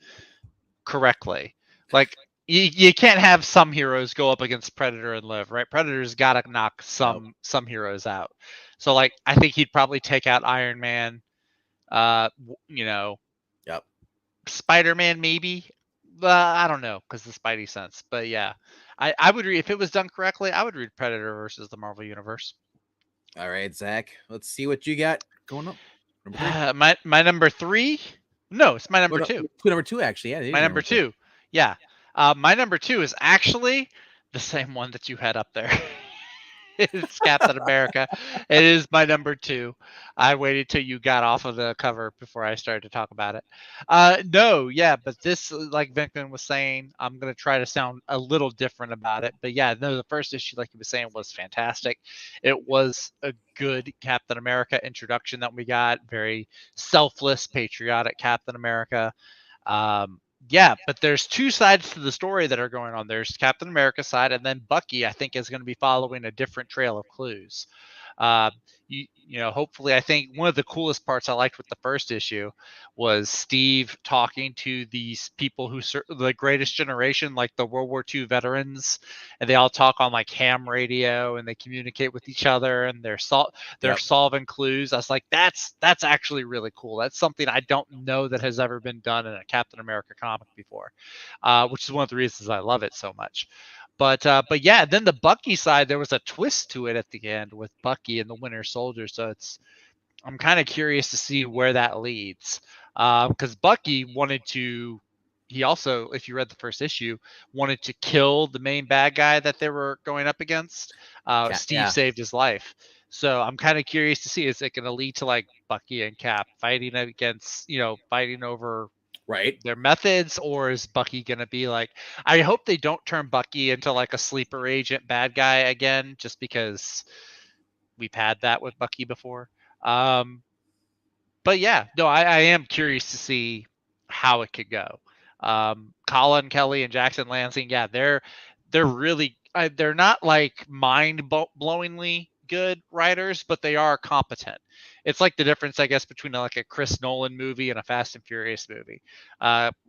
correctly. Like you can't have some heroes go up against Predator and live, right? Predator's got to knock some heroes out. So like I think he'd probably take out Iron Man. Yep. Spider-Man maybe. I don't know because the Spidey sense. But yeah, I would read if it was done correctly. I would read Predator versus the Marvel Universe. All right, Zach. Let's see what you got going up. Number 3. My number 3. No, it's my number 2. Number 2 actually. Yeah, my number 2. Yeah. My number 2 is actually the same one that you had up there. It's Captain America. It is my number 2. I waited till you got off of the cover before I started to talk about it. No, yeah, but this, like Vincent was saying, I'm going to try to sound a little different about it. But yeah, no, the first issue, like he was saying, was fantastic. It was a good Captain America introduction that we got. Very selfless, patriotic Captain America. Yeah, but there's 2 sides to the story that are going on. There's Captain America's side, and then Bucky, I think, is going to be following a different trail of clues. Hopefully, I think one of the coolest parts I liked with the first issue was Steve talking to these people who the greatest generation, like the World War II veterans, and they all talk on like ham radio and they communicate with each other and they're solving clues. I was like, that's actually really cool. That's something I don't know that has ever been done in a Captain America comic before, which is one of the reasons I love it so much. But yeah, then the Bucky side, there was a twist to it at the end with Bucky and the Winter Soldier. So I'm kind of curious to see where that leads, because Bucky wanted to he also, if you read the first issue, wanted to kill the main bad guy that they were going up against. Steve Yeah. saved his life. So I'm kind of curious to see, is it going to lead to like Bucky and Cap fighting against, fighting over Right. their methods, or is Bucky going to be like, I hope they don't turn Bucky into like a sleeper agent bad guy again, just because we've had that with Bucky before. But yeah, no, I am curious to see how it could go. Colin Kelly and Jackson Lansing, yeah, they're really they're not like mind-blowingly good writers, but they are competent. It's like the difference, I guess, between like a Chris Nolan movie and a Fast and Furious movie.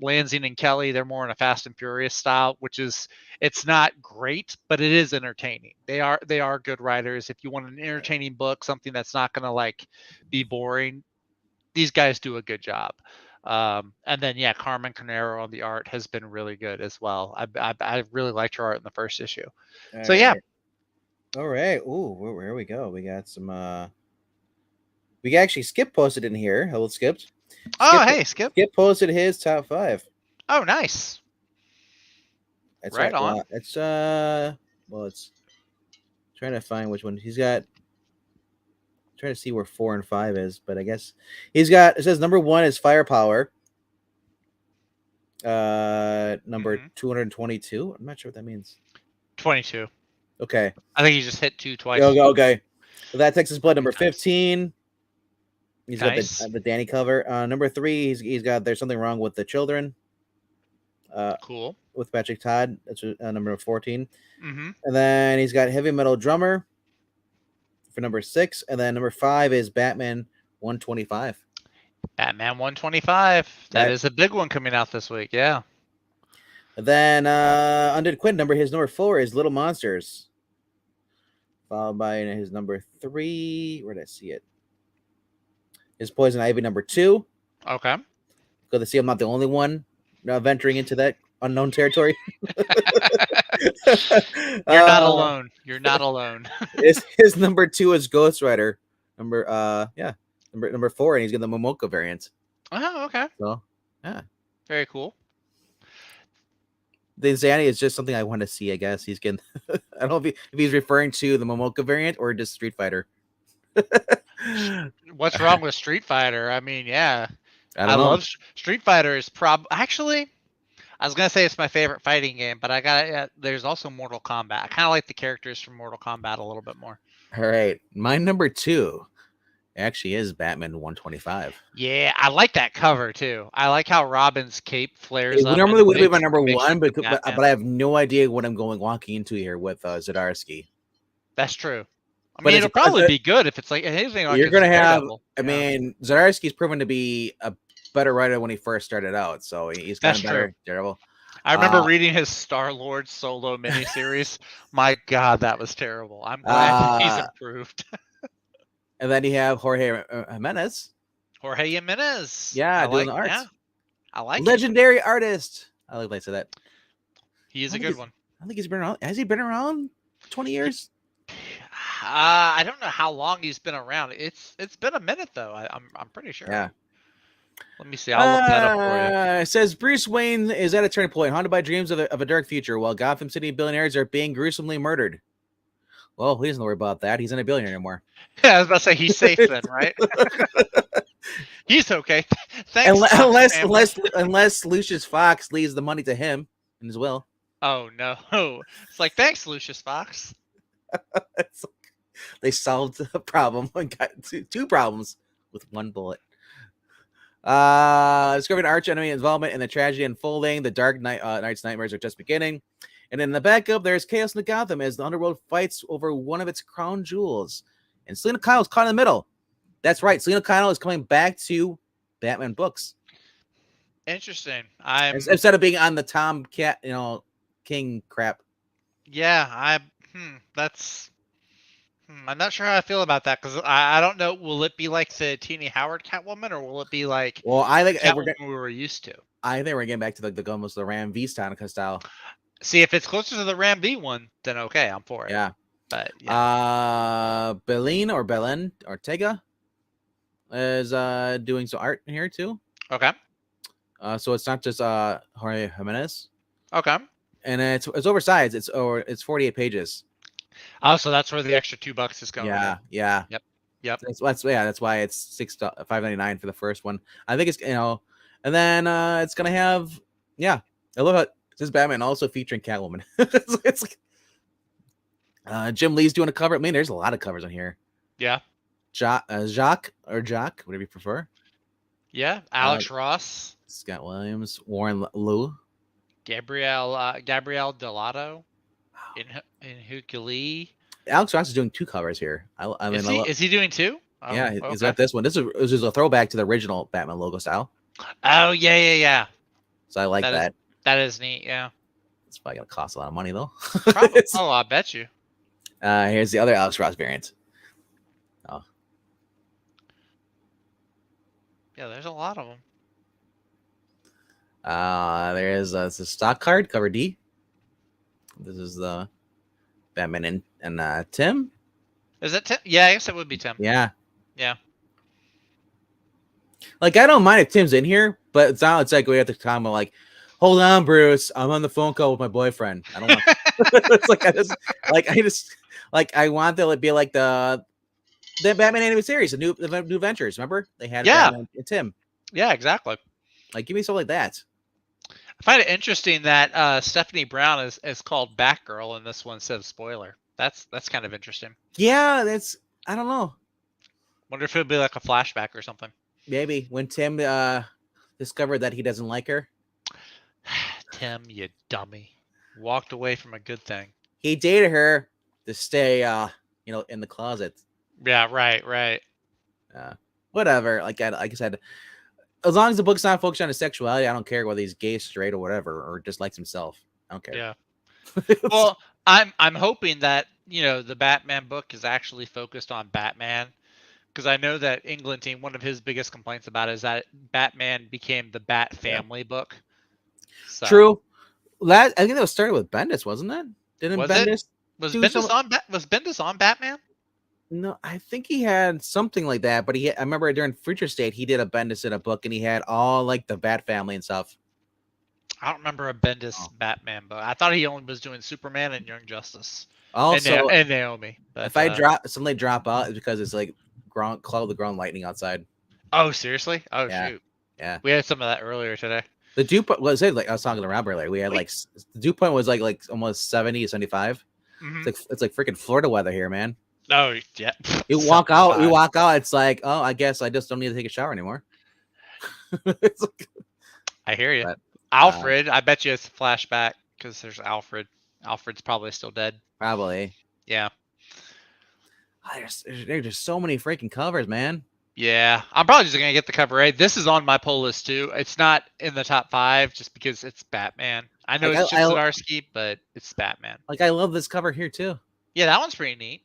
Lansing and Kelly, they're more in a Fast and Furious style, which is, it's not great, but it is entertaining. They are good writers. If you want an entertaining book, something that's not going to like be boring, these guys do a good job. And then yeah, Carmen Carnero on the art has been really good as well. I really liked her art in the first issue. All So yeah. right. All right. Ooh, where we go? We got some. We actually Skip posted in here. Hello, Skip. Oh hey, Skip. Skip posted his top 5. Oh nice. That's Right right. on. Well, it's trying to find which one he's got. Trying to see where 4 and 5 is, but I guess he's got. It says number 1 is Firepower. Number 222. I'm not sure what that means. 22. Okay. I think he just hit 2 twice. Okay. So that Texas Blood number 15. He's nice. got the Danny cover. Number 3, he's got There's Something Wrong with the Children. Cool. With Patrick Todd. That's number 14. Mm-hmm. And then he's got Heavy Metal Drummer for number 6. And then number 5 is Batman 125. Batman 125. That is a big one coming out this week. Yeah. And then Undead Quinn, his number 4 is Little Monsters. Followed by his number 3. Where did I see it? Is Poison Ivy number 2. Okay. Good to see I'm not the only one venturing into that unknown territory. You're not alone. You're not alone. his number 2 is Ghost Rider. Number 4, and he's got the Momoka variant. Oh, okay. So yeah. Very cool. The Insanity is just something I want to see, I guess. He's getting I don't know if he's referring to the Momoka variant or just Street Fighter. What's wrong with Street Fighter? I mean, yeah. I love Street Fighter is actually, I was gonna say it's my favorite fighting game, but there's also Mortal Kombat. I kind of like the characters from Mortal Kombat a little bit more. All right, my number 2 actually is Batman 125. Yeah, I like that cover too. I like how Robin's cape flares up. It normally would be my number 1, but I have no idea what I'm walking into here with Zdarsky. That's true. I mean, it'll probably be good if it's like anything. You're gonna have. I mean, Zdarsky's proven to be a better writer when he first started out, so he's gotten better. Terrible. I remember reading his Star-Lord solo miniseries. My God, that was terrible. I'm glad he's improved. And then you have Jorge Jimenez. Jorge Jimenez. Yeah, doing the arts. Yeah, I like legendary artist. I like to say that. He is a good one. I think he's been around. Has he been around 20 years? I don't know how long he's been around. It's been a minute though. I'm pretty sure. Yeah. Let me see. I'll look that up for you. It says Bruce Wayne is at a turning point, haunted by dreams of a dark future, while Gotham City billionaires are being gruesomely murdered. Well, he doesn't worry about that. He's not a billionaire anymore. Yeah, I was about to say he's safe then, right? He's okay. Thanks. Unless Lucius Fox leaves the money to him in his will. Oh no! It's like, thanks, Lucius Fox. They solved a problem and got two problems with one bullet. Discovering arch enemy involvement in the tragedy unfolding. The Dark Knight's nightmares are just beginning. And in the backup, there's chaos in Gotham as the underworld fights over one of its crown jewels. And Selena Kyle is caught in the middle. That's right. Selena Kyle is coming back to Batman books. Interesting. Instead of being on the Tom King crap. Yeah, that's. I'm not sure how I feel about that because I don't know. Will it be like the Teenie Howard Catwoman, or will it be like? Well, I think Catwoman we were used to. I think we're getting back to almost the Ram V style. See, if it's closer to the Ram V one, then okay, I'm for it. Yeah, but yeah. Belen Ortega is doing some art here too. Okay. So it's not just Jorge Jimenez, Okay. and it's oversized. It's 48 pages. Oh, so that's where the extra $2 is going in. Yeah. Yep. Yep. That's why it's $5.99 for the first one. I think it's and then it's gonna have I love how this Batman also featuring Catwoman. It's like Jim Lee's doing a cover. I mean, there's a lot of covers on here. Yeah. Jacques or Jock, whatever you prefer. Yeah. Alex Ross, Scott Williams, Warren Liu, Gabrielle Delato, in Hukuli. Alex Ross is doing 2 covers here. I mean, Is he doing 2? Oh, yeah, okay. he's got this one. This is a throwback to the original Batman logo style. Oh yeah. So I like that. That is neat. Yeah. It's probably gonna cost a lot of money though. Probably. Oh, I bet you. Here's the other Alex Ross variant. Oh, Yeah, there's a lot of them. there's it's a stock card cover D. This is the Batman and Tim. Is it Tim? Yeah, I guess it would be Tim. Yeah. Yeah. Like I don't mind if Tim's in here, but it's not. It's like we have to time of like, hold on, Bruce. I'm on the phone call with my boyfriend. I don't want. It's like I want to be like the Batman animated series, the new Ventures. Remember they had Batman and Tim. Yeah, exactly. Like give me something like that. I find it interesting that Stephanie Brown is called Batgirl in this one instead of Spoiler. That's kind of interesting. Yeah, I don't know. Wonder if it'd be like a flashback or something. Maybe when Tim discovered that he doesn't like her. Tim, you dummy. Walked away from a good thing. He dated her to stay in the closet. Yeah, right. Whatever. Like I said, as long as the book's not focused on his sexuality, I don't care whether he's gay, straight, or whatever, or just likes himself. I don't care. Yeah. Well, I'm hoping that the Batman book is actually focused on Batman, because I know that Englandine, one of his biggest complaints about it is that Batman became the Bat family book. So. True. I think that was started with Bendis, wasn't it? Didn't Bendis? Was Bendis on Batman? No, I think he had something like that, but I remember during Future State he did a Bendis in a book, and he had all like the Bat family and stuff. I don't remember a Bendis Batman book. I thought he only was doing Superman and Young Justice. Also, and Naomi. But, if I suddenly drop out, it's because it's like cloud the ground lightning outside. Oh, seriously? Oh, yeah. shoot. Yeah. We had some of that earlier today. The dew point was like I was talking to Rob earlier. We had the dew point was like almost 70 to 75. Mm-hmm. It's like freaking Florida weather here, man. Oh yeah. You walk out. It's like, oh, I guess I just don't need to take a shower anymore. I hear you. But, Alfred, I bet you it's a flashback because there's Alfred. Alfred's probably still dead. Probably. Yeah. There's just so many freaking covers, man. Yeah, I'm probably just gonna get the cover A. This is on my pull list too. It's not in the top 5 just because it's Batman. I know it's Chip Zdarsky, but it's Batman. Like I love this cover here too. Yeah, that one's pretty neat.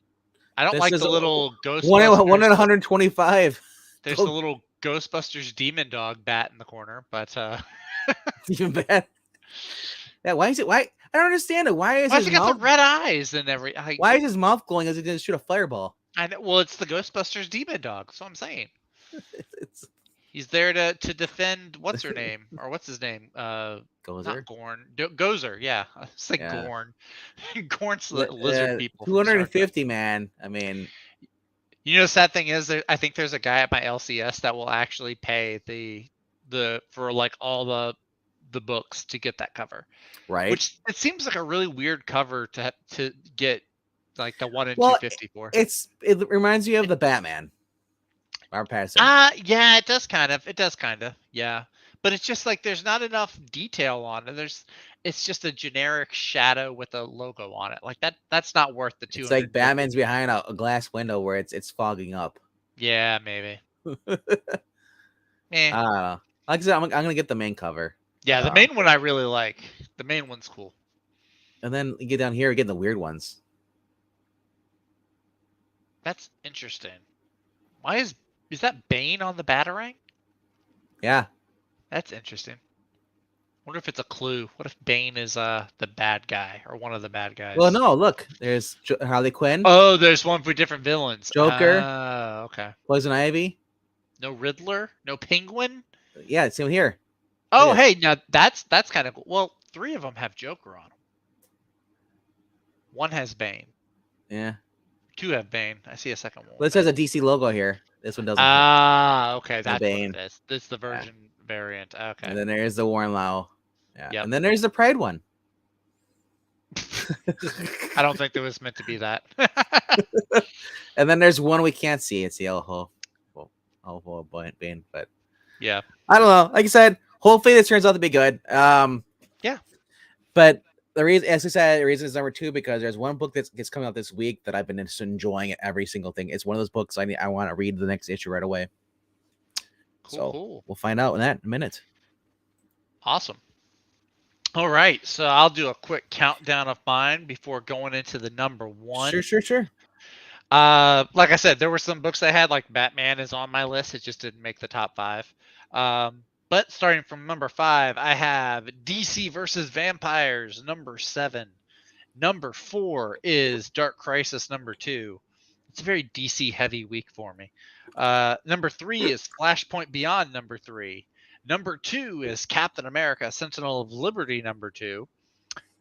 I don't like the little Ghostbusters. 1 in 125. There's the little Ghostbusters demon dog bat in the corner, but even bad. Yeah, why? I don't understand it. Why is he got the red eyes and every? Why is his mouth glowing as he's gonna shoot a fireball? I know. Well, it's the Ghostbusters demon dog. That's what I'm saying. He's there to defend what's her name or what's his name? Gozer. Not Gorn. Gozer. Yeah, it's like Gorn. Gorn's lizard people. 250, man. I mean, the sad thing is, I think there's a guy at my LCS that will actually pay the for like all the books to get that cover. Right. Which it seems like a really weird cover to get. Like the 1 in 254. It reminds me of the Batman. Robert Pattinson. Yeah, it does kind of. Yeah. But it's just like there's not enough detail on it. It's just a generic shadow with a logo on it. Like that's not worth the 200. It's like Batman's behind a glass window where it's fogging up. Yeah, maybe. I don't know. Like I said, I'm gonna get the main cover. Yeah, the main one I really like. The main one's cool. And then you get down here, getting the weird ones. That's interesting. Why is that Bane on the Batarang? Yeah. That's interesting. Wonder if it's a clue. What if Bane is the bad guy or one of the bad guys? Well, no. Look, there's Harley Quinn. Oh, there's one for different villains. Joker. Okay. Poison Ivy. No Riddler. No Penguin. Yeah, it's him here. Oh, Look at hey, now that's kind of cool. Well, 3 of them have Joker on them. 1 has Bane. this. Yeah. 2 have Bane. I see a second one Well, with this has a Bane. DC logo here. This one doesn't have Ah, okay, no that's what it Bane. is. This is the Yeah. Virgin variant. Okay. And then there's the Warren Lau. Yeah. Yep. And then there's the Pride one. I don't think it was meant to be that. And then there's one we can't see. It's the Bane. But Yeah. I don't know. Like I said, hopefully this turns out to be good. Yeah. But the reason, as I said, the reason is number 2 because there's one book that's coming out this week that I've been enjoying it every single thing. It's one of those books I want to read the next issue right away. Cool. We'll find out in that in a minute. Awesome. All right, so I'll do a quick countdown of mine before going into the number 1. Sure. Like I said, there were some books I had, like Batman is on my list. It just didn't make the top 5. But starting from number 5, I have DC versus Vampires, number 7. Number 4 is Dark Crisis, number 2. It's a very DC heavy week for me. Number 3 is Flashpoint Beyond, number 3. Number 2 is Captain America, Sentinel of Liberty, number 2.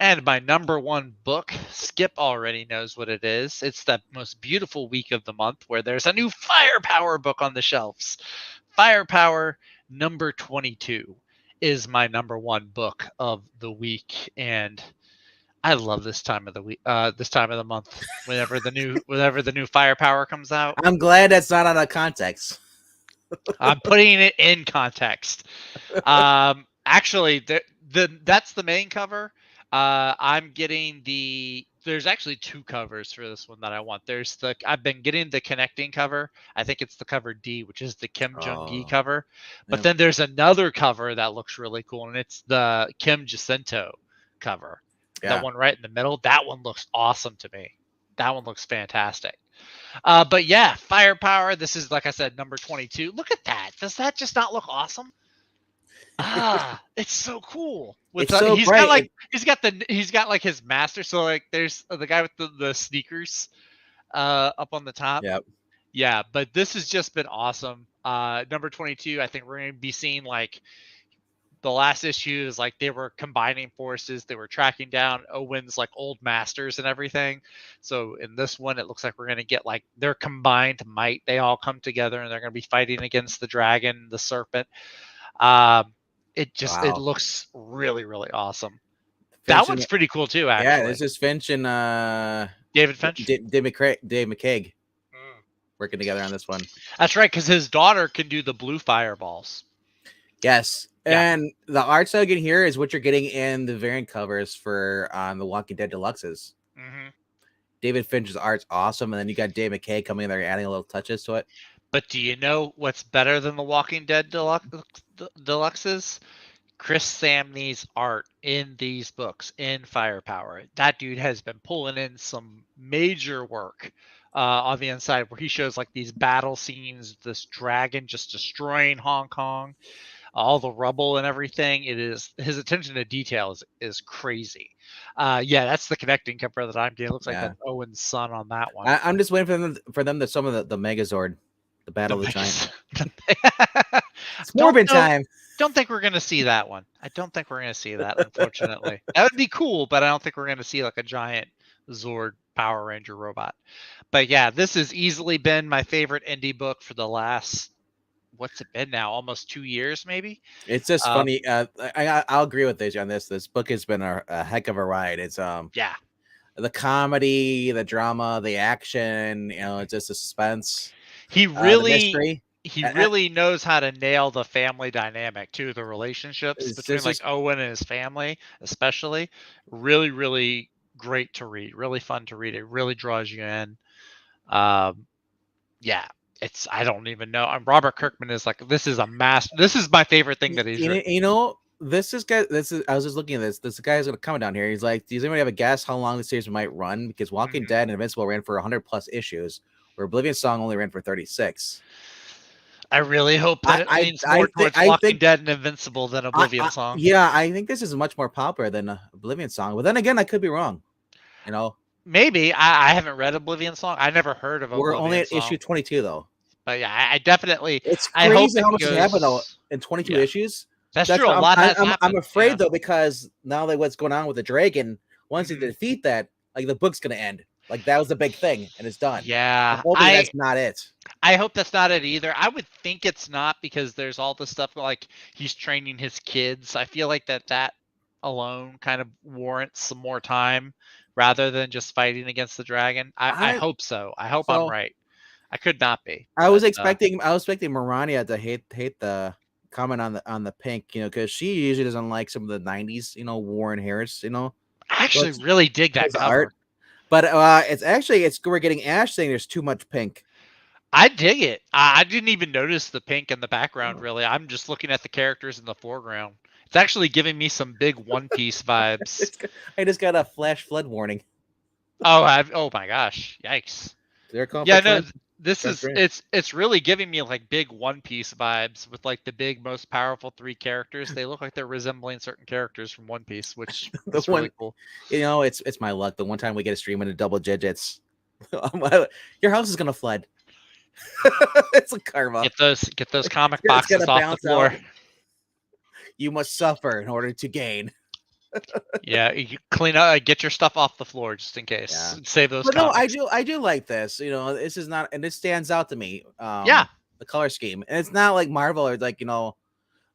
And my number 1 book, Skip already knows what it is. It's the most beautiful week of the month where there's a new Firepower book on the shelves. Firepower number 22 is my number 1 book of the week. And I love this time of the week, this time of the month, whenever the new Firepower comes out. I'm glad that's not out of context. I'm putting it in context. Actually, that's the main cover. I'm getting there's actually 2 covers for this one that I want. I've been getting the connecting cover. I think it's the cover D, which is the Kim Jung-gi cover. But then there's another cover that looks really cool, and it's the Kim Jacinto cover. Yeah. The one right in the middle. That one looks awesome to me. That one looks fantastic. But yeah, Firepower. This is, like I said, number 22. Look at that. Does that just not look awesome? It's so cool. It's so bright. He's got like his master. So like there's the guy with the sneakers up on the top. Yep. Yeah, but this has just been awesome. Number 22, I think we're going to be seeing like the last issue is like they were combining forces. They were tracking down Owen's like old masters and everything. So in this one, it looks like we're going to get like their combined might. They all come together and they're going to be fighting against the dragon, the serpent. It looks really, really awesome. That one's pretty cool too, actually. Yeah, this is Finch and David Finch. Dave McCaig working together on this one. That's right, because his daughter can do the blue fireballs. Yes. And the art style getting here is what you're getting in the variant covers for on the Walking Dead Deluxes. Mm-hmm. David Finch's art's awesome, and then you got Dave McKay coming in there adding a little touches to it. But do you know what's better than the Walking Dead Deluxes? Chris Samney's art in these books in Firepower. That dude has been pulling in some major work on the inside where he shows like these battle scenes, this dragon just destroying Hong Kong, all the rubble and everything. His attention to detail is crazy. That's the connecting cover that I'm getting. It looks like an Owen's son on that one. I'm just waiting for them to summon the Megazord, the Battle of the Giants. It's Morbin time. Don't think we're going to see that one. I don't think we're going to see that, unfortunately. That would be cool, but I don't think we're going to see like a giant Zord Power Ranger robot. But yeah, this has easily been my favorite indie book for the last, what's it been now? Almost 2 years, maybe? It's just funny. I'll agree with you on this. This book has been a heck of a ride. It's the comedy, the drama, the action, it's just the suspense. He really knows how to nail the family dynamic too, the relationships between like Owen and his family, especially. Really, really great to read. Really fun to read. It really draws you in. I don't even know. Robert Kirkman is like, this is a master. This is my favorite thing that he's written. I was just looking at this. This guy is going to come down here. He's like, does anybody have a guess how long the series might run? Because Walking Dead and Invincible ran for 100 plus issues, where Oblivion Song only ran for 36. I really hope that it means more towards Walking Dead and Invincible than Oblivion Song. Yeah, I think this is much more popular than Oblivion Song. But then again, I could be wrong. Maybe. I haven't read Oblivion Song. I never heard of Oblivion Song. We're only at issue 22, though. But yeah, I definitely. It's crazy how much has happened though in 22 issues. That's That's true. A lot has I'm happened. afraid Yeah. though, because now that what's going on with the dragon, once they Mhm. defeat that, like the book's gonna end. Like that was the big thing, and it's done. I'm Yeah, hoping that's not it. I hope that's not it either. I would think it's not because there's all this stuff like he's training his kids. I feel like that alone kind of warrants some more time rather than just fighting against the dragon. I I hope so. I hope I'm so right. I could not be, I but was expecting Marania to hate the comment on the pink, because she usually doesn't like some of the '90s, Warren Harris, I actually books really dig that because the art. cover. But it's we're getting Ash saying there's too much pink. I dig it. I didn't even notice the pink in the background really. I'm just looking at the characters in the foreground. It's actually giving me some big One Piece vibes. I just got a flash flood warning. Oh my gosh. Yikes. They're calling Yeah, for no, trans. this is it's really giving me like big One Piece vibes with like the big most powerful three characters. They look like they're resembling certain characters from One Piece, which The is one, really cool. it's my luck. The one time we get a stream in a double digits, your house is gonna flood. It's a karma. Get those comic It's gonna boxes off the bounce floor. out. You must suffer in order to gain. Yeah, you clean up, get your stuff off the floor just in case. Yeah. Save those But no, comics. I do like this. This is not, and it stands out to me. Yeah, The color scheme, and it's not like Marvel or like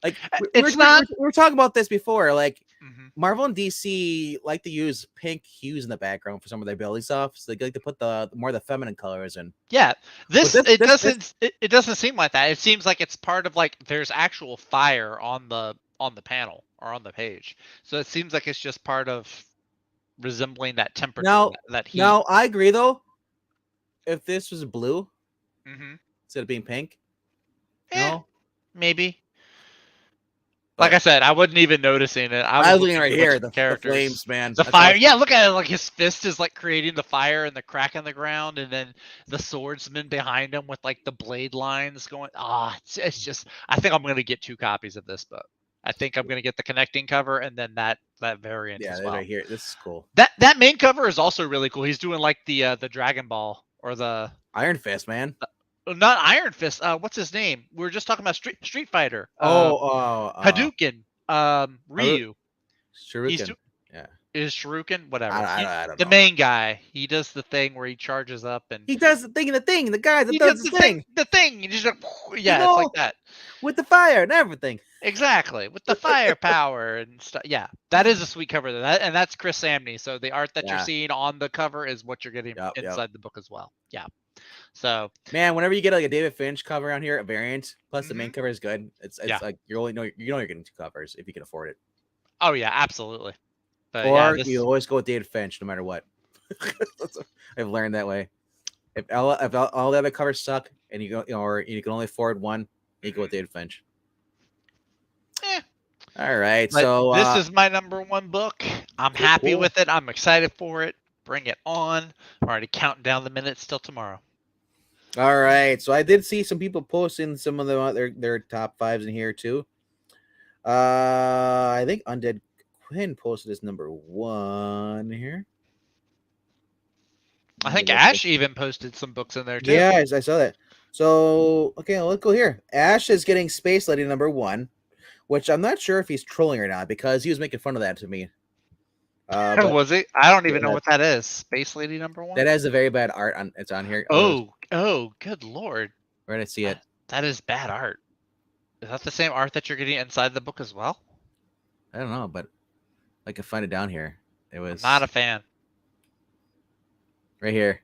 like it's not. we were talking about this before. Like Mhm. Marvel and DC like to use pink hues in the background for some of their building stuff. So they like to put the more the feminine colors in. Yeah, But it doesn't seem like that. It seems like it's part of like there's actual fire on the panel or on the page. So it seems like it's just part of resembling that temperature, that heat. now I agree though. If this was blue Mm-hmm. instead of being pink, Maybe. But Like I said, I wasn't even noticing it. I was looking looking right at here, the the characters. flames, man. The fire, yeah, look at it. Like his fist is like creating the fire and the crack in the ground, and then the swordsman behind him with like the blade lines going. It's just. I think I'm gonna get 2 copies of this book. I think I'm gonna get the connecting cover and then that variant as well. Right here. This is cool. That main cover is also really cool. He's doing like the Dragon Ball or the Iron Fist, man. Not Iron Fist. What's his name? We were just talking about Street Fighter. Hadouken. Ryu. Shuriken. Is Shuriken, whatever. I don't know. The main guy. He does the thing where he charges up and he does the thing. The guy that does the thing. The thing. You just yeah, it's like that with the fire and everything. Exactly, with the firepower and stuff. Yeah, that is a sweet cover. And that's Chris Samney. So the art that you're seeing on the cover is what you're getting inside the book as well. Yeah. So man, whenever you get like a David Finch cover on here, a variant plus the main cover is good. It's like you're getting 2 covers if you can afford it. Oh yeah, absolutely. But or you always go with David Finch no matter what. I've learned that way. If all the other covers suck and you go, or you can only afford one, you go with David Finch. All right, but so this is my #1 book. I'm happy with it. I'm excited for it. Bring it on. I'm already counting down the minutes till tomorrow. All right, so I did see some people posting some of their top 5s in here too. I think Undead Quinn posted his #1 here. I think Ash even posted some books in there too. Yeah, I saw that. So okay, let's go here. Ash is getting Space Lady #1, which I'm not sure if he's trolling or not because he was making fun of that to me. Was he? I don't even know what that is. Space Lady #1. That has a very bad art on. It's on here. Oh, good lord! Where did I see it? That is bad art. Is that the same art that you're getting inside the book as well? I don't know, but I can find it down here. It was not a fan. Right here.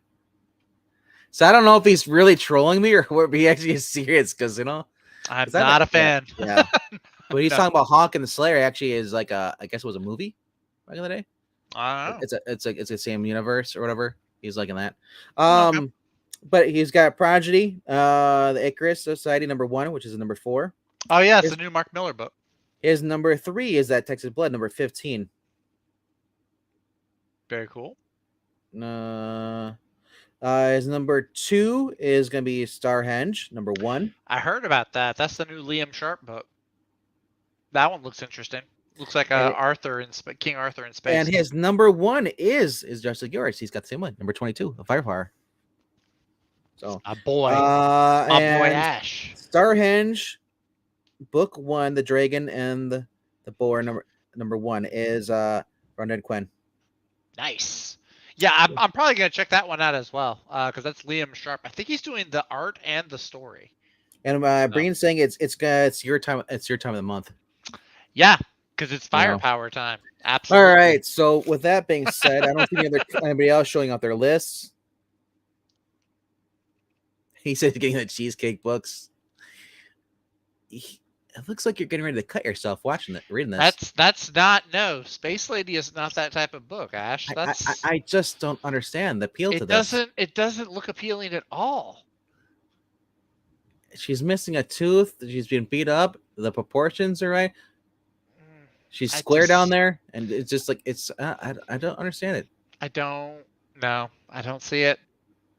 So I don't know if he's really trolling me or if he actually is serious because I'm not a fan. Yeah. But he's talking about Hawk and the Slayer actually is like I guess it was a movie back in the day. I don't know. It's the same universe or whatever. He's like in that. Okay. But he's got Prodigy, the Icarus Society #1, which is #4. Oh yeah, it's a new Mark Miller book. His #3 is that Texas Blood, #15. Very cool. His #2 is gonna be Starhenge, #1. I heard about that. That's the new Liam Sharp book. That one looks interesting. Looks like King Arthur in space. And his #1 is just like yours. He's got the same one, #22, a Firepower. So my boy Ash. Starhenge, book 1, the dragon and the boar number 1 is Ronda Quinn. Nice. Yeah, I'm probably gonna check that one out as well, because that's Liam Sharp. I think he's doing the art and the story. And Breen's saying it's your time. It's your time of the month. Yeah, because it's You know. firepower time. All Absolutely. right. So with that being said, I don't see anybody else showing up their lists. He said getting the cheesecake books. It looks like you're getting ready to cut yourself reading this. That's not Space Lady is not that type of book, Ash. I just don't understand the appeal to this. It doesn't look appealing at all. She's missing a tooth. She's being beat up. The proportions are right. She's square down there, and it's just like it's. I don't understand it. I don't see it.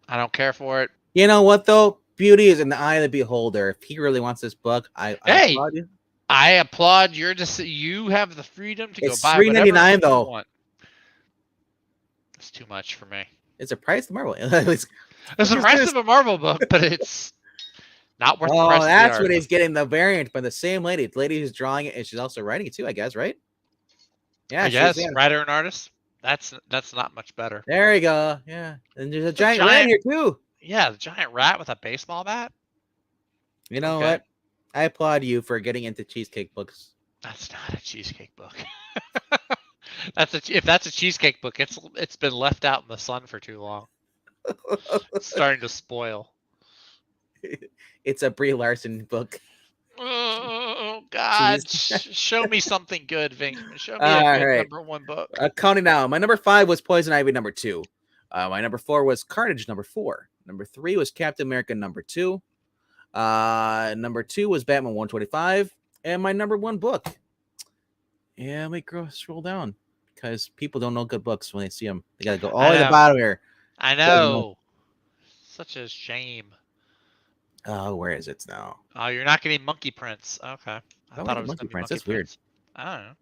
I don't care for it. You know what though? Beauty is in the eye of the beholder. If he really wants this book, I applaud you. I applaud your decision. You have the freedom to go buy $3.99 though. You want. It's too much for me. It's a price of Marvel. It's the price of a Marvel book, but it's not worth the price. Oh, that's what he's getting, the variant by the same lady. The lady who's drawing it, and she's also writing it too, I guess, right? Yeah, I guess. Writer and artist. That's not much better. There you go. Yeah. And there's a giant rat here too. Yeah, the giant rat with a baseball bat. You know what? I applaud you for getting into cheesecake books. That's not a cheesecake book. If that's a cheesecake book, it's been left out in the sun for too long. It's starting to spoil. It's a Brie Larson book. Oh God! Show me something good, Vinkman. Show me a good number 1 book. Counting now. My number 5 was Poison Ivy number 2. My number 4 was Carnage number 4. Number 3 was Captain America number 2. Number 2 was Batman 125, and my number 1 book. Yeah, let me scroll down because people don't know good books when they see them. They gotta go all the way to the bottom here. I know. Such a shame. Oh, where is it now? Oh, you're not getting Monkey Prince. Okay. I thought it was Monkey Prince. That's weird. I don't know.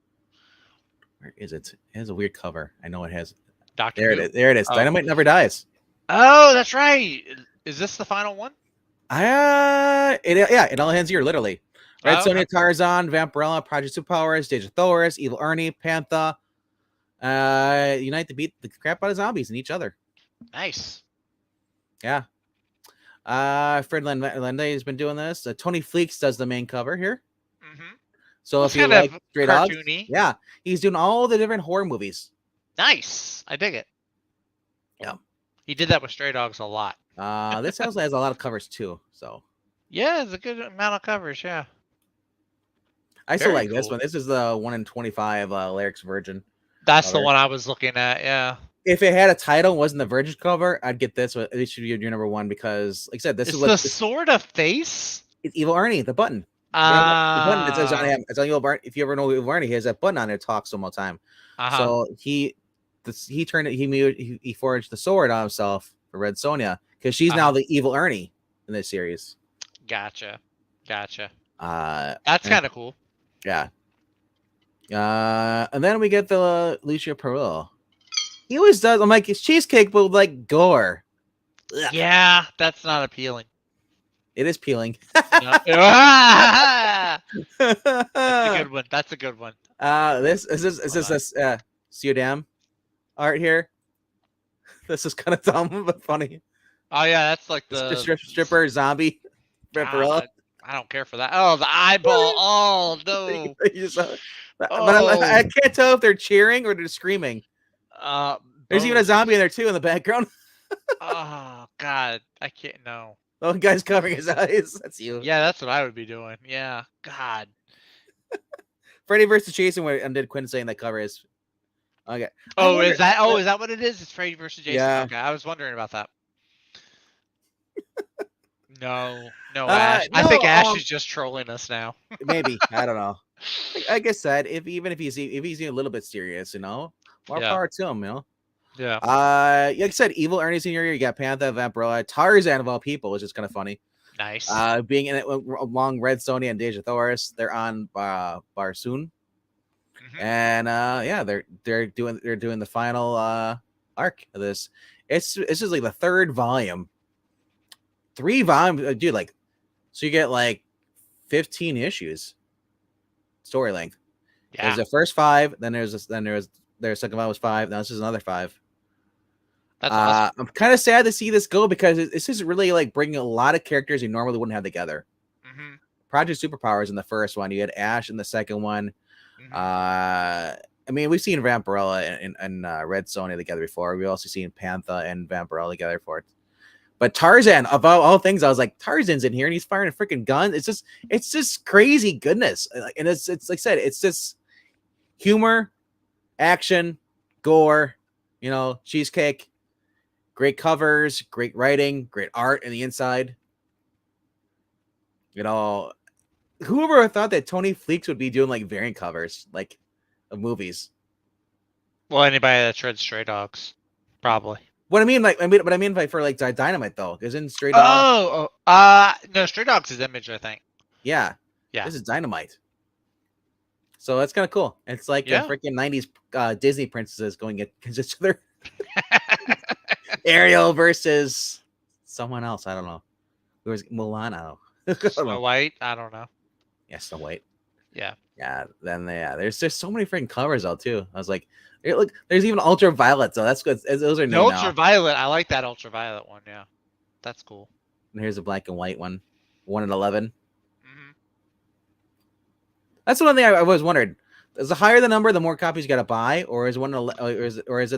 Where is it? It has a weird cover. I know it has. Doctor. There it is. There it is. Oh. Dynamite Never Dies. Oh, that's right. Is this the final one? It all ends here, literally. Red Sonja, Tarzan, Vampirella, Project Superpowers, Stage of Thor's, Evil Ernie, Panther. Unite to beat the crap out of zombies and each other. Nice. Yeah. Fred Lende has been doing this. Tony Fleeks does the main cover here. Mm-hmm. So if you like Stray Dogs, yeah, he's doing all the different horror movies. Nice. I dig it. Yeah. He did that with Stray Dogs a lot. This also has a lot of covers too. So yeah, it's a good amount of covers. Yeah. I still like this one. This is the 1 in 25 Lyrics Virgin. That's the one I was looking at. Yeah. If it had a title, wasn't the Virgin cover, I'd get this. At least should be your number 1 because, like I said, this is the sword of face. It's Evil Ernie, the button. The button that says on him. It's on Evil Ernie. If you ever know Evil Ernie, he has that button on there. Talks all the time. So he turned it. He forged the sword on himself for Red Sonja because she's now the Evil Ernie in this series. Gotcha. That's kind of cool. Yeah. And then we get the Lucia Peril. He always does. I'm like, it's cheesecake, but with like gore. Ugh. Yeah, that's not appealing. It is peeling. That's a good one. This Suedam art here. This is kind of dumb but funny. Oh yeah, that's like the stripper zombie. I don't care for that. Oh, the eyeball. Oh no. But I can't tell if they're cheering or they're screaming. There's even a zombie in there too in the background. Oh God, I can't. No. Oh, guy's covering his eyes. That's you. Yeah, that's what I would be doing. Yeah. God. Freddy versus Jason, where Undead Quinn saying that cover is. Okay. Is that what it is? It's Freddy versus Jason. Yeah. Okay, I was wondering about that. No, Ash. I think Ash is just trolling us now. Maybe. I don't know. Like I said, if he's a little bit serious, more power to him, Yeah. Like I said, Evil Ernie's in your ear. You got Panther, Vampirella, Tarzan of all people, which is kind of funny. Nice. Being in it along Red Sonja and Deja Thoris, they're on Barsoon. Mm-hmm. And they're doing the final arc of this. It's just like the 3rd volume. 3 volumes, dude. Like, so you get like 15 issues story length. Yeah. There's the first 5, then their second one was 5, now this is another 5. That's awesome. I'm kind of sad to see this go because this is really like bringing a lot of characters you normally wouldn't have together. Mm-hmm. Project Superpowers in the first one, you had Ash in the second one. Mm-hmm. I mean, we've seen Vampirella and Red Sonja together before. We've also seen Panther and Vampirella together before. But Tarzan, of all things, I was like, Tarzan's in here and he's firing a freaking gun. It's just crazy goodness. And it's like I said, it's just humor, action, gore, cheesecake, great covers, great writing, great art in the inside. Whoever thought that Tony Fleeks would be doing like variant covers, like of movies? Well, anybody that's read Stray Dogs, probably. What I mean, like for like Dynamite though, isn't Stray Dogs? No, Stray Dogs is Image, I think. Yeah. This is Dynamite. So that's kind of cool. It's like a freaking 90s Disney princesses going against each other. Ariel versus someone else. I don't know. Who was Mulan? I don't know. Snow White? I don't know. Yeah, Snow White. Yeah. Yeah. Then there's just so many freaking covers out too. I was like, look, there's even Ultraviolet. So that's good. Those are new now. Ultraviolet. I like that Ultraviolet one. Yeah, that's cool. And here's a black and white one, 1/11. Mm-hmm. That's one thing I always wondered. Is the higher the number, the more copies you got to buy, or is it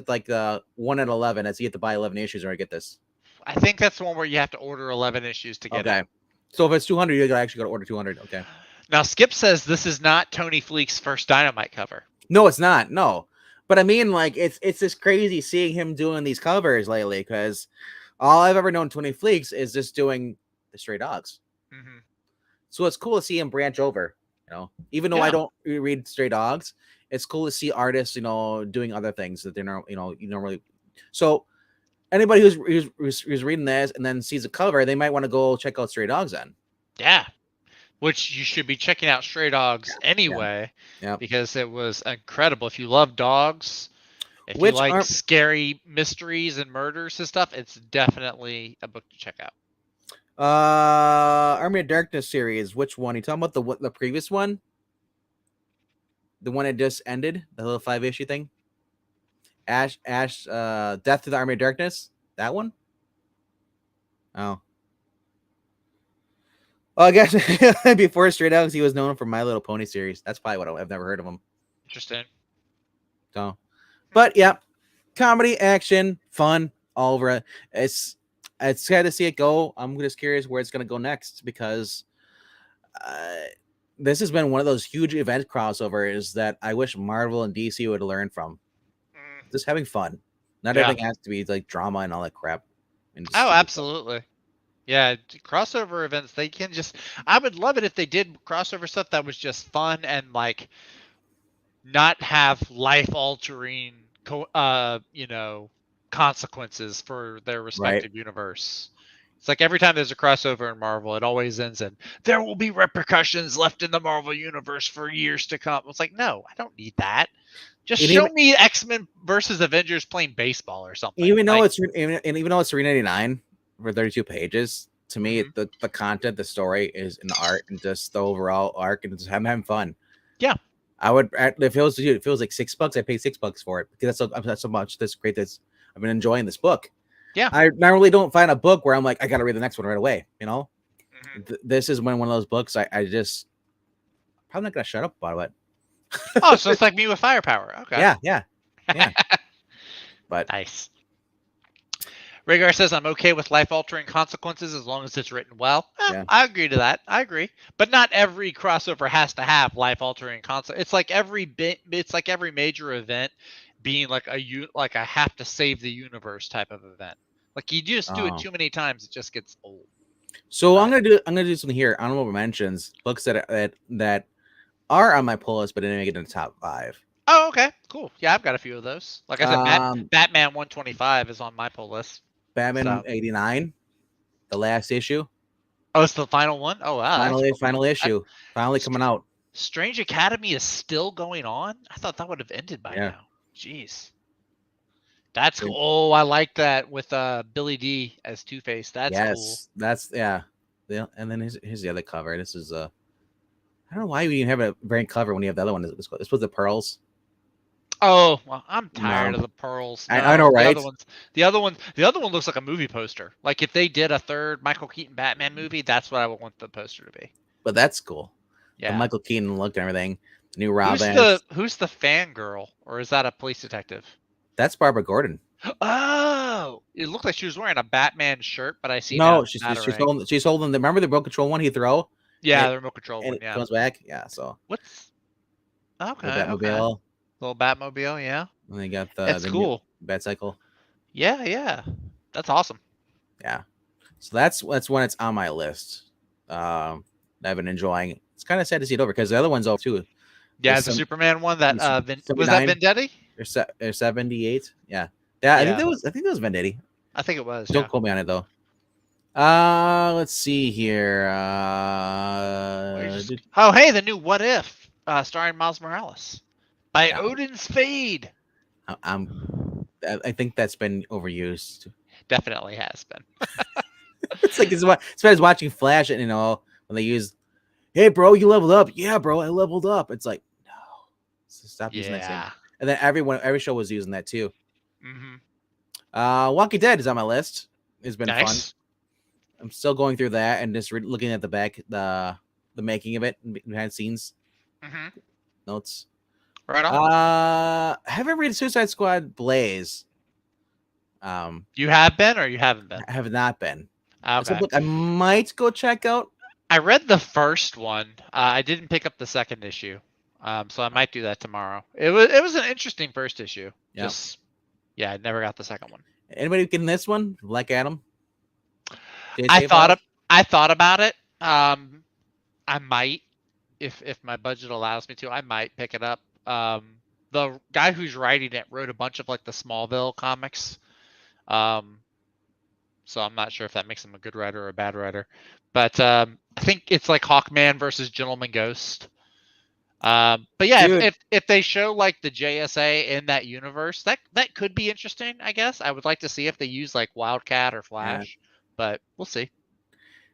like 1/11? As you have to buy 11 issues, or I get this? I think that's the one where you have to order 11 issues to get it. So if it's 200, you actually got to order 200. Okay. Now Skip says this is not Tony Fleek's first Dynamite cover. No, it's not. No, but I mean, like it's just crazy seeing him doing these covers lately because all I've ever known Tony Fleeks is just doing the Stray Dogs. Mm-hmm. So it's cool to see him branch over. Even though I don't read Stray Dogs, it's cool to see artists, doing other things that they're not, you normally. So anybody who's reading this and then sees a cover, they might want to go check out Stray Dogs then. Yeah. Which you should be checking out Stray Dogs anyway, because it was incredible. If you love dogs, if you like scary mysteries and murders and stuff, it's definitely a book to check out. Army of Darkness series. Which one? You talking about the previous one? The one that just ended, the little 5-issue thing. Ash, Death to the Army of Darkness. That one. Oh. Well, I guess before Stray Dogs, he was known for My Little Pony series. That's probably what I've never heard of him. Interesting. So, but yeah, comedy, action, fun, all over it. It's sad to see it go. I'm just curious where it's going to go next because this has been one of those huge event crossovers that I wish Marvel and DC would learn from. Just having fun. Not everything has to be like drama and all that crap. Absolutely. Yeah, crossover events, they can just... I would love it if they did crossover stuff that was just fun and, like, not have life-altering, consequences for their respective universe. It's like every time there's a crossover in Marvel, it always ends in, there will be repercussions left in the Marvel Universe for years to come. It's like, no, I don't need that. Just show me X-Men versus Avengers playing baseball or something. Even though it's $3.99 for 32 pages, to me, the content, the story is in the art and just the overall arc, and just having fun. Yeah, I would if it was like $6, I pay $6 for it because that's so much. That's great. I've been enjoying this book. Yeah, I normally don't find a book where I'm like, I got to read the next one right away. This is one of those books I just probably not gonna shut up about it. Oh, so it's like me with Firepower. Okay. Yeah. But nice. Rhaegar says, I'm okay with life-altering consequences as long as it's written well. I agree to that. I agree. But not every crossover has to have life-altering consequences. It's like every major event being like a have to save the universe type of event. Like you just do it too many times, it just gets old. So I'm gonna do something here. Honorable mentions, books that are on my pull list, but didn't make it in the top 5. Oh, okay, cool. Yeah, I've got a few of those. Like I said, Batman 125 is on my pull list. Batman 89, the last issue. Oh, it's the final one? Oh, wow. Final issue. Finally coming out. Strange Academy is still going on? I thought that would have ended by now. Jeez. That's cool. Oh, I like that with Billy D as Two-Face. That's cool. That's, yeah. And then here's the other cover. This is I don't know why we even have a variant cover when you have the other one. This was the pearls. Oh, well, I'm No, tired of the pearls. I No, know, the right? other ones. The other one looks like a movie poster. Like if they did a third Michael Keaton Batman movie, that's what I would want the poster to be. But that's cool. The Yeah. Michael Keaton look and everything. The new Who's Robin. the fangirl, or is that a police detective? That's Barbara Gordon. Oh, it looked like she was wearing a Batman shirt, but I see now No, it's she's Batarang. holding the, remember the remote control one he throw? Yeah, And the remote control one. it Yeah. comes back. Yeah, so What's the okay? Okay. Batmobile. Little Batmobile. Yeah, And they got it's the new cool. Batcycle. Yeah, yeah, that's awesome. Yeah. So that's when it's on my list. I've been enjoying. It's kind of sad to see it over because the other one's over too. Yeah, the Superman one that was that 79 Vendetti? or 78. Yeah. Yeah, Yeah, I think that was Vendetti. I think it was. Don't Yeah. quote me on it though. Let's see here. Oh, hey, the new What If, starring Miles Morales by Yeah. Odin Spade. I think that's been overused. Definitely has been. It's like it's about as watching Flash, and when they use, "Hey, bro, you leveled up." Yeah, bro, I leveled up. It's like, no, stop using that same. Yeah. And then every show was using that too. Mm-hmm. Walking Dead is on my list. It's been fun. Nice. I'm still going through that and just looking at the making of it behind the scenes Mm-hmm. notes. Right on. I haven't read Suicide Squad Blaze. You have been or you haven't been? I have not been. It's a Okay. book I might go check out. I read the first one. I didn't pick up the second issue, so I might do that tomorrow. It was an interesting first issue. Yep. Just yeah, I never got the second one. Anybody getting this one? Black Adam? I thought about it. I might, if my budget allows me to, I might pick it up. The guy who's writing it wrote a bunch of like the Smallville comics. So I'm not sure if that makes him a good writer or a bad writer. But I think it's like Hawkman versus Gentleman Ghost. But yeah, if they show like the JSA in that universe, that could be interesting, I guess. I would like to see if they use like Wildcat or Flash, but we'll see.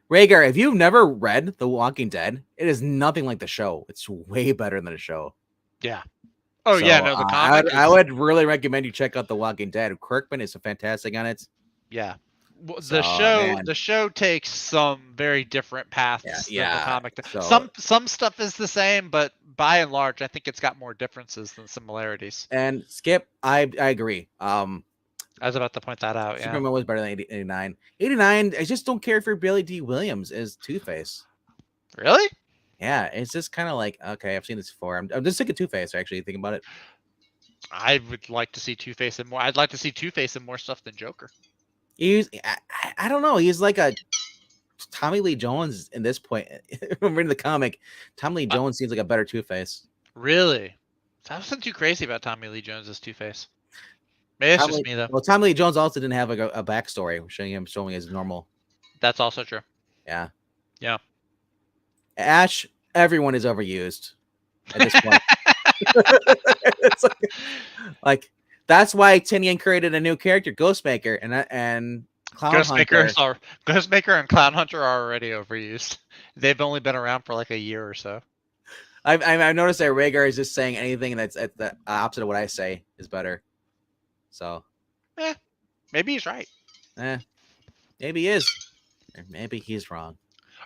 Rhaegar, if you've never read The Walking Dead, it is nothing like the show. It's way better than the show. Yeah. Oh So, yeah, no, the comic. I would really recommend you check out The Walking Dead. Kirkman is fantastic on it. Yeah. So, The show takes some very different paths than the comic. So, some stuff is the same, but by and large, I think it's got more differences than similarities. And Skip, I agree. I was about to point that out. Yeah. Superman was better than 89. 89, I just don't care for Billy D. Williams as Two-Face. Really? Yeah, it's just kind of like, okay, I've seen this before. I'm just sick of Two-Face, actually, thinking about it. I would like to see Two-Face in more. I'd like to see Two-Face in more stuff than Joker. I don't know. He's like a Tommy Lee Jones in this point. I'm reading the comic. Tommy Lee Jones seems like a better Two-Face. Really? I wasn't too crazy about Tommy Lee Jones as Two-Face. Maybe it's just me though. Well, Tommy Lee Jones also didn't have like a backstory showing his normal. That's also true. Yeah. Yeah. Ash, everyone is overused at this point. It's like that's why Tinian created a new character, Ghostmaker, and Clown Hunter. Ghostmaker and Clown Hunter are already overused. They've only been around for like a year or so. I've noticed that Rhaegar is just saying anything that's at the opposite of what I say is better. So, maybe he's right. Maybe he is. Or maybe he's wrong.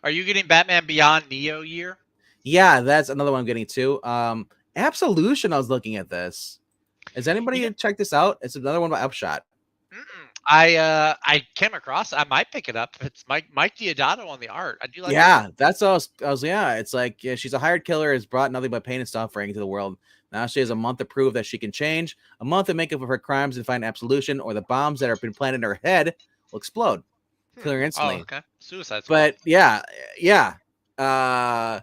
Are you getting Batman Beyond Neo year? Yeah, that's another one I'm getting too. Absolution. I was looking at this. Has anybody checked this out? It's another one by Upshot. I came across. I might pick it up. It's Mike Diodato on the art. I do like. Yeah, that's all. Yeah, it's like she's a hired killer, has brought nothing but pain and suffering to the world. Now she has a month to prove that she can change, a month to make up for her crimes and find absolution, or the bombs that have been planted in her head will explode, kill her instantly. Oh, okay. Suicide Squad. But yeah. Well,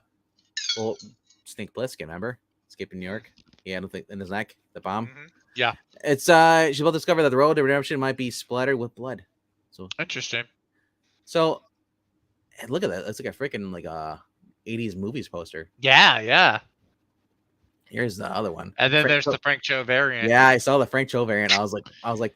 Snake Plissken, remember? Escaping New York. Yeah, I don't think in his neck, the bomb. Mm-hmm. Yeah. It's she will discover that the road to redemption might be splattered with blood. So interesting. So look at that. It's like a freaking like 80s movies poster. Yeah. Here's the other one. And then there's the Frank Cho variant. Yeah, I saw the Frank Cho variant. I was like,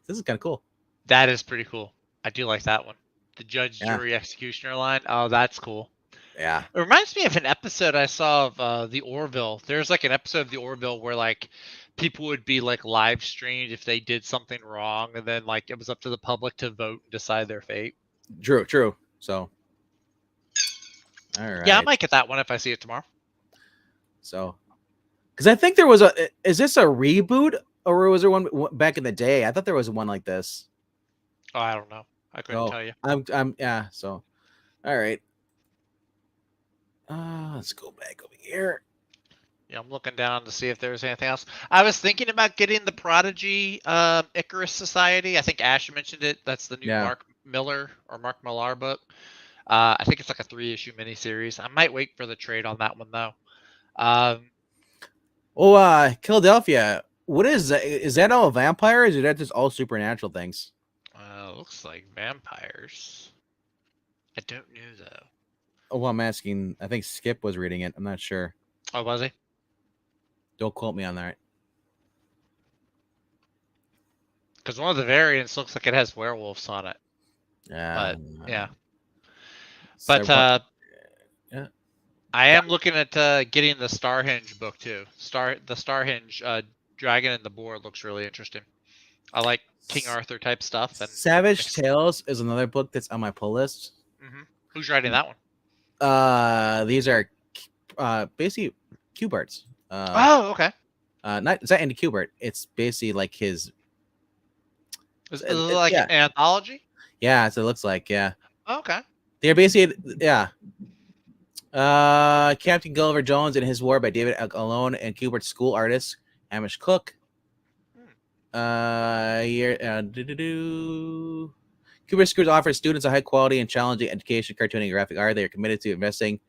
this is kind of cool. That is pretty cool. I do like that one. The judge, jury, executioner line. Oh, that's cool. Yeah. It reminds me of an episode I saw of the Orville. There's like an episode of the Orville where like people would be like live streamed if they did something wrong, and then like it was up to the public to vote and decide their fate. True. So, all Yeah, I right. might get that one if I see it tomorrow. So, because I think there was a. Is this a reboot or was there one back in the day? I thought there was one like this. Oh, I don't know. I couldn't Oh, tell you. yeah. So, all right. Let's go back over here. Yeah, I'm looking down to see if there's anything else. I was thinking about getting the Prodigy Icarus Society. I think Ash mentioned it. That's the new Yeah. Mark Millar book. I think it's like a 3-issue miniseries. I might wait for the trade on that one though. Philadelphia. What is that? Is that all vampires or is that just all supernatural things? Looks like vampires. I don't know though. Oh, well, I'm asking. I think Skip was reading it. I'm not sure. Oh, was he? Don't quote me on that. Because one of the variants looks like it has werewolves on it. But yeah. But yeah. I am looking at getting the Starhenge book too. The Starhenge Dragon and the Boar looks really interesting. I like King Arthur type stuff. And Savage Tales is another book that's on my pull list. Mm-hmm. Who's writing that one? These are basically Q-Barts. Oh, okay. It's not Andy Kubert. It's basically like his. Is it like an anthology? Yeah, that's what it looks like. Yeah. Okay. They're basically Captain Gulliver Jones and His War by David Alone and Kubert's school artist Hamish Cook. Kubert's schools offers students a high quality and challenging education, cartooning, and graphic art. They are committed to investing.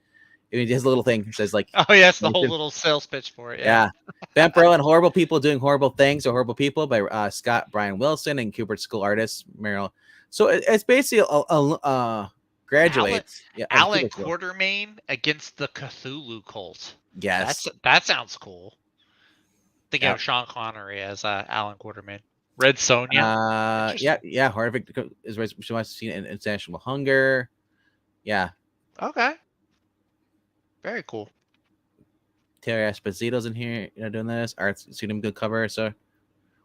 I mean, his little thing says like, oh yes, the whole little sales pitch for it. Yeah. Vamp and Horrible People Doing Horrible Things or Horrible People by Scott Brian Wilson and Kubert's school artist Meryl. So it's basically graduates. Alan Quartermain against the Cthulhu cult. Yes, that sounds cool. Thinking of Sean Connery as Alan Quartermain. Red Sonja. Yeah. Harvick is what she wants to see in Insatiable Hunger. Yeah. Okay. Very cool. Terry Esposito's in here, doing this. Art's seen him good cover. So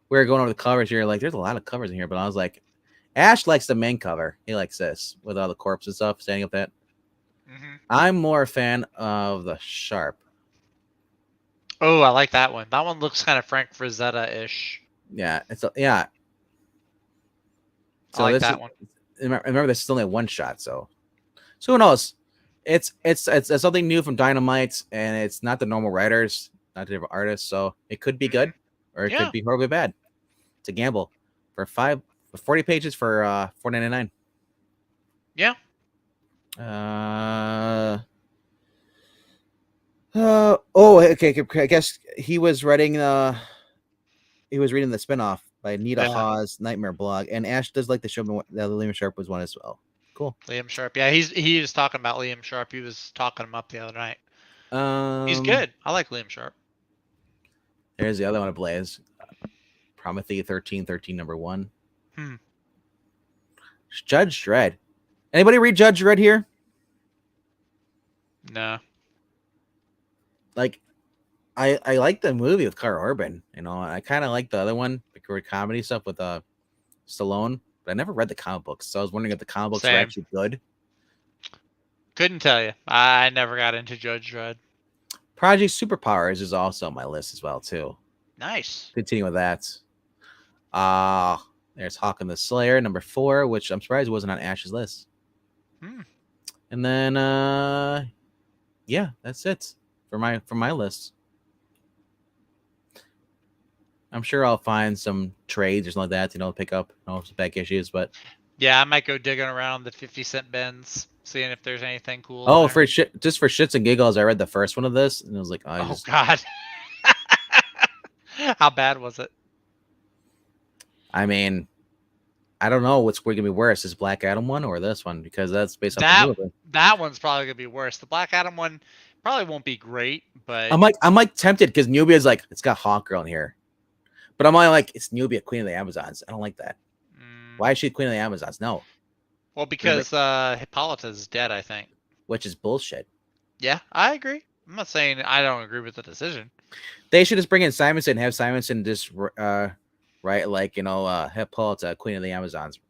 we were going over the covers here. Like, there's a lot of covers in here, but I was like, Ash likes the main cover. He likes this with all the corpse and stuff standing up that. Mm-hmm. I'm more a fan of the Sharp. Oh, I like that one. That one looks kind of Frank Frazetta-ish. Yeah, So I like that one. Remember, this is only a one shot, so who knows? It's something new from Dynamite, and it's not the normal writers, not the different artists, so it could be good or it could be horribly bad. It's a gamble for 40 pages for $4.99. Yeah. Okay. I guess he was reading the spinoff by Nita Hawes Nightmare blog, and Ash does like the show that Liam Sharp was one as well. Cool. Liam Sharp. Yeah, he was talking about Liam Sharp. He was talking him up the other night. He's good. I like Liam Sharp. There's the other one of Blaze. Promethe 1313 number 1. Judge Dredd. Anybody read Judge Dredd here? No. Like, I like the movie with Carl Urban. I kind of like the other one, the comedy stuff with Stallone. But I never read the comic books, so I was wondering if the comic books were actually good. Couldn't tell you. I never got into Judge Dredd. Project Superpowers is also on my list as well, too. Nice. Continue with that. There's Hawk and the Slayer, number 4, which I'm surprised wasn't on Ash's list. And then, yeah, that's it for my list. I'm sure I'll find some trades or something like that, to pick up, some back issues, but yeah, I might go digging around the 50-cent bins, seeing if there's anything cool. Oh, just for shits and giggles, I read the first one of this, and I was like, God. How bad was it? I mean, I don't know what's going to be worse, this Black Adam one or this one, because that's based on the movie. That one's probably going to be worse. The Black Adam one probably won't be great, but I'm like tempted because Nubia's like, it's got Hawkgirl in here. But I'm like, it's Nubia, Queen of the Amazons. I don't like that. Why is she Queen of the Amazons? No. Well, because Hippolyta's dead, I think. Which is bullshit. Yeah, I agree. I'm not saying I don't agree with the decision. They should just bring in Simonson, have Simonson just write like have Paul to Queen of the Amazons,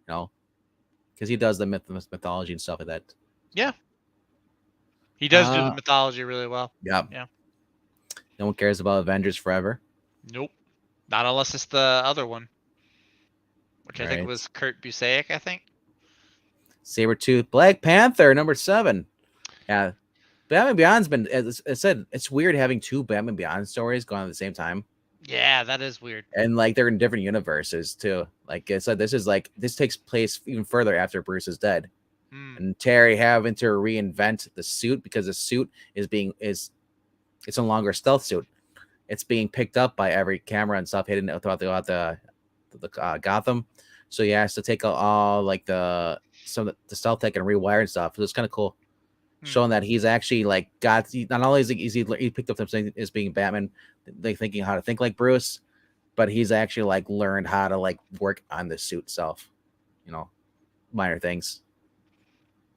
because he does the mythology and stuff like that. Yeah, So, he does do the mythology really well. yeah. Yeah. No one cares about Avengers Forever. Nope. Not unless it's the other one, which I think Right. was Kurt Busiek, I think. Sabretooth, Black Panther, number 7. Yeah. Batman Beyond's been, as I said, it's weird having 2 Batman Beyond stories going on at the same time. Yeah, that is weird. And like they're in different universes too. Like I said, this takes place even further after Bruce is dead. And Terry having to reinvent the suit because the suit it's no longer a stealth suit. It's being picked up by every camera and stuff hidden throughout the Gotham. So he has to take all like the stealth tech and rewire and stuff. So it's kind of cool, showing that he's actually like not only is he picked up something as being Batman, like thinking how to think like Bruce, but he's actually like learned how to like work on the suit itself, minor things,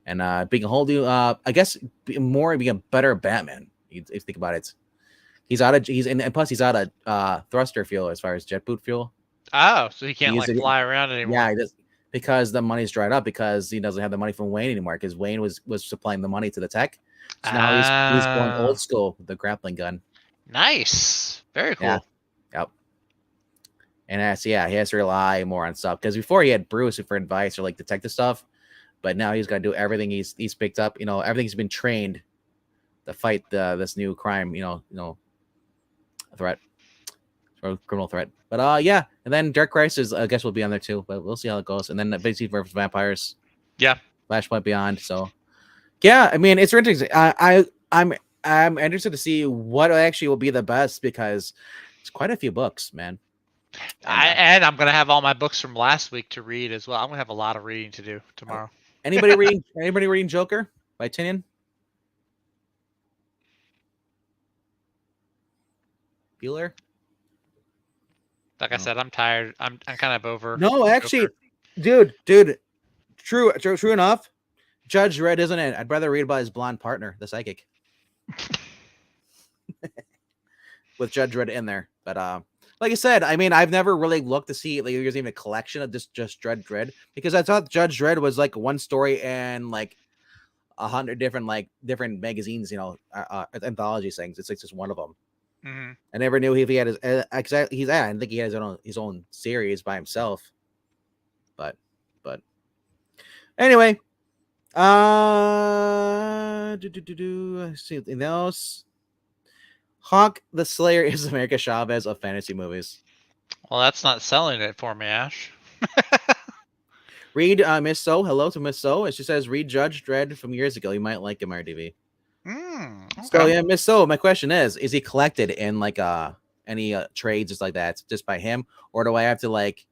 and being a whole new, I guess, being a better Batman. You think about it, and plus he's out of thruster fuel as far as jet boot fuel. Oh, so he can't like fly around anymore. Yeah, he does, because the money's dried up because he doesn't have the money from Wayne anymore because Wayne was supplying the money to the tech. So now he's going old school with the grappling gun. Nice. Very cool. Yeah. Yep. And he has to rely more on stuff because before he had Bruce for advice or like detective stuff, but now he's got to do everything he's picked up. Everything he's been trained to fight this new crime. Threat or criminal threat. But yeah, and then Dark Crisis I guess will be on there too, but we'll see how it goes. And then Vinci versus Vampires. Yeah. Flashpoint Beyond. So yeah, I mean it's interesting. I'm interested to see what actually will be the best because it's quite a few books, man. And I'm gonna have all my books from last week to read as well. I'm gonna have a lot of reading to do tomorrow. Anybody reading Joker by Tinian? Bueller? Like I said, I'm tired. I'm kind of over. No, actually, dude, true enough. Judge Dredd isn't it? I'd rather read about his blonde partner, the psychic, with Judge Dredd in there. But like I said, I mean, I've never really looked to see like there's even a collection of just Dredd because I thought Judge Dredd was like one story and like 100 different magazines, anthology things. It's like just one of them. Mm-hmm. I never knew if he had his. I didn't think he had his own series by himself. But anyway, see anything else? Hawk the Slayer is America Chavez of fantasy movies. Well, that's not selling it for me, Ash. Read Miss So. Hello to Miss So. And she says, read Judge Dredd from years ago. You might like him, RDV. Okay. So yeah, Miss So, my question is he collected in like any trades just like that just by him, or do I have to like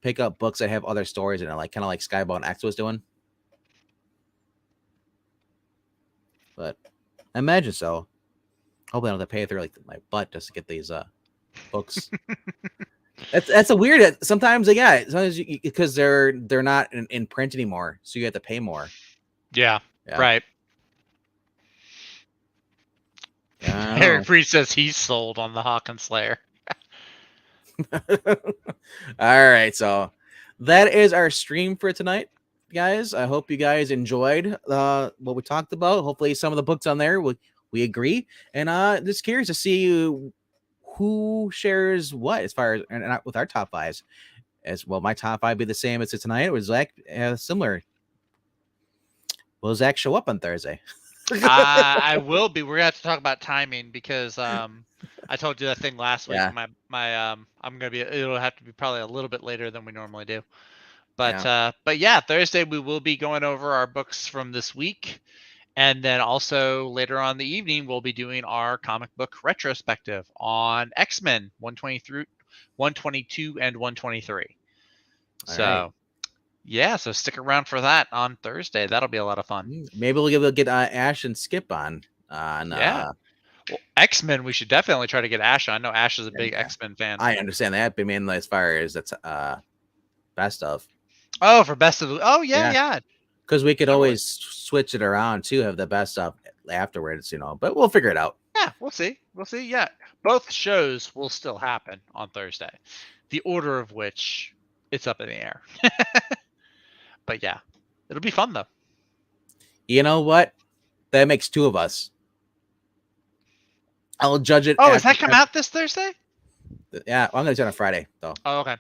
pick up books that have other stories in it, like kind of like Skybound X was doing? But I imagine so. Hopefully I don't have to pay through like my butt just to get these books. That's a weird. Sometimes because they're not in print anymore, so you have to pay more. Yeah. Right. Eric Freed says he's sold on the Hawk and Slayer. All right, so that is our stream for tonight, guys. I hope you guys enjoyed what we talked about. Hopefully, some of the books on there we agree, and just curious to see who shares what as far as and with our top 5s. As well, my top 5 be the same as tonight. It was Zach similar. Will Zach show up on Thursday? I will be. We're gonna have to talk about timing because I told you that thing last week. Yeah. I'm gonna be. It'll have to be probably a little bit later than we normally do. But yeah, Thursday we will be going over our books from this week, and then also later on in the evening we'll be doing our comic book retrospective on X-Men 122 and 123. So. Right. Yeah, so stick around for that on Thursday. That'll be a lot of fun. Maybe we'll get Ash and Skip on. Yeah. Well, X-Men, we should definitely try to get Ash on. I know Ash is a big X-Men fan. I understand that, but I mean, as far as that's best of. Oh, for best of. Oh yeah. Because we could Totally. always switch it around too, have the best stuff afterwards, but we'll figure it out. Yeah, we'll see. We'll see. Yeah, both shows will still happen on Thursday. The order of which it's up in the air. But yeah, it'll be fun though. You know what? That makes two of us. I'll judge it. Oh, does that come out this Thursday? Yeah, I'm gonna do it on Friday though. Oh, okay.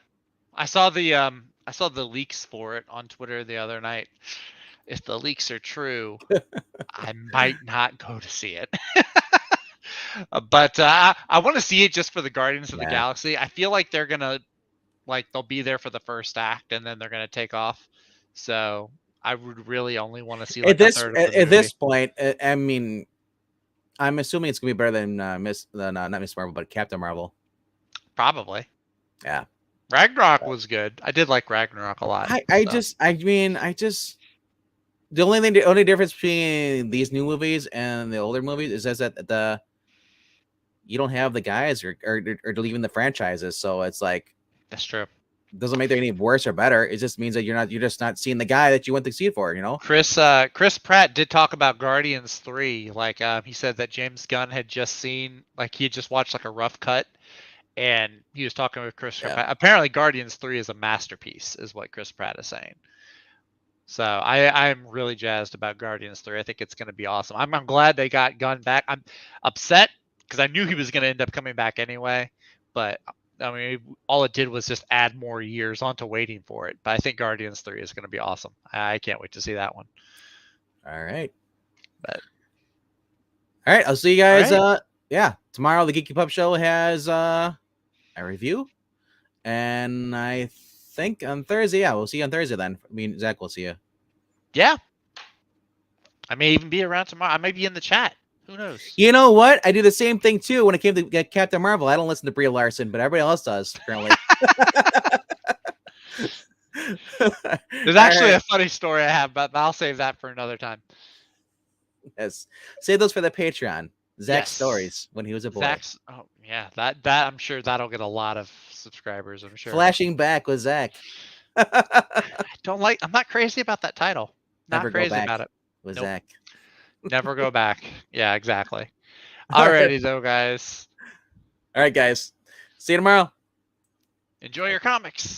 I saw the leaks for it on Twitter the other night. If the leaks are true, I might not go to see it. But I want to see it just for the Guardians of the Galaxy. I feel like they're gonna they'll be there for the first act and then they're gonna take off. So I would really only want to see at this a third of the at this point. I mean, I'm assuming it's gonna be better than not Miss Marvel, but Captain Marvel. Probably. Yeah. Ragnarok was good. I did like Ragnarok a lot. The only difference between these new movies and the older movies is that you don't have the guys or leaving the franchises, so it's like that's true. It doesn't make them any worse or better. It just means that you're just not seeing the guy that you went to see it for, Chris Pratt did talk about Guardians 3. He said that James Gunn had just seen, he had just watched a rough cut, and he was talking with Chris Pratt. Apparently Guardians 3 is a masterpiece, is what Chris Pratt is saying. So I'm really jazzed about Guardians 3. I think it's going to be awesome. I'm glad they got Gunn back. I'm upset because I knew he was going to end up coming back anyway, but I mean, all it did was just add more years onto waiting for it. But I think Guardians 3 is going to be awesome. I can't wait to see that one. All right. But all right, I'll see you guys. Tomorrow the Geeky Pub Show has a review, and I think on Thursday, we'll see you on Thursday then. I mean, Zach, we'll see you. Yeah. I may even be around tomorrow. I may be in the chat. Who knows? You know what? I do the same thing too when it came to Captain Marvel. I don't listen to Brie Larson, but everybody else does apparently. There's actually a funny story I have, but I'll save that for another time. Yes, save those for the Patreon. Zach's stories when he was a boy. That I'm sure that'll get a lot of subscribers. I'm sure. Flashing back with Zach. I'm not crazy about that title. Not crazy about it. With Zach. Never go back. Yeah, exactly. Alrighty though, guys. All right, guys. See you tomorrow. Enjoy your comics.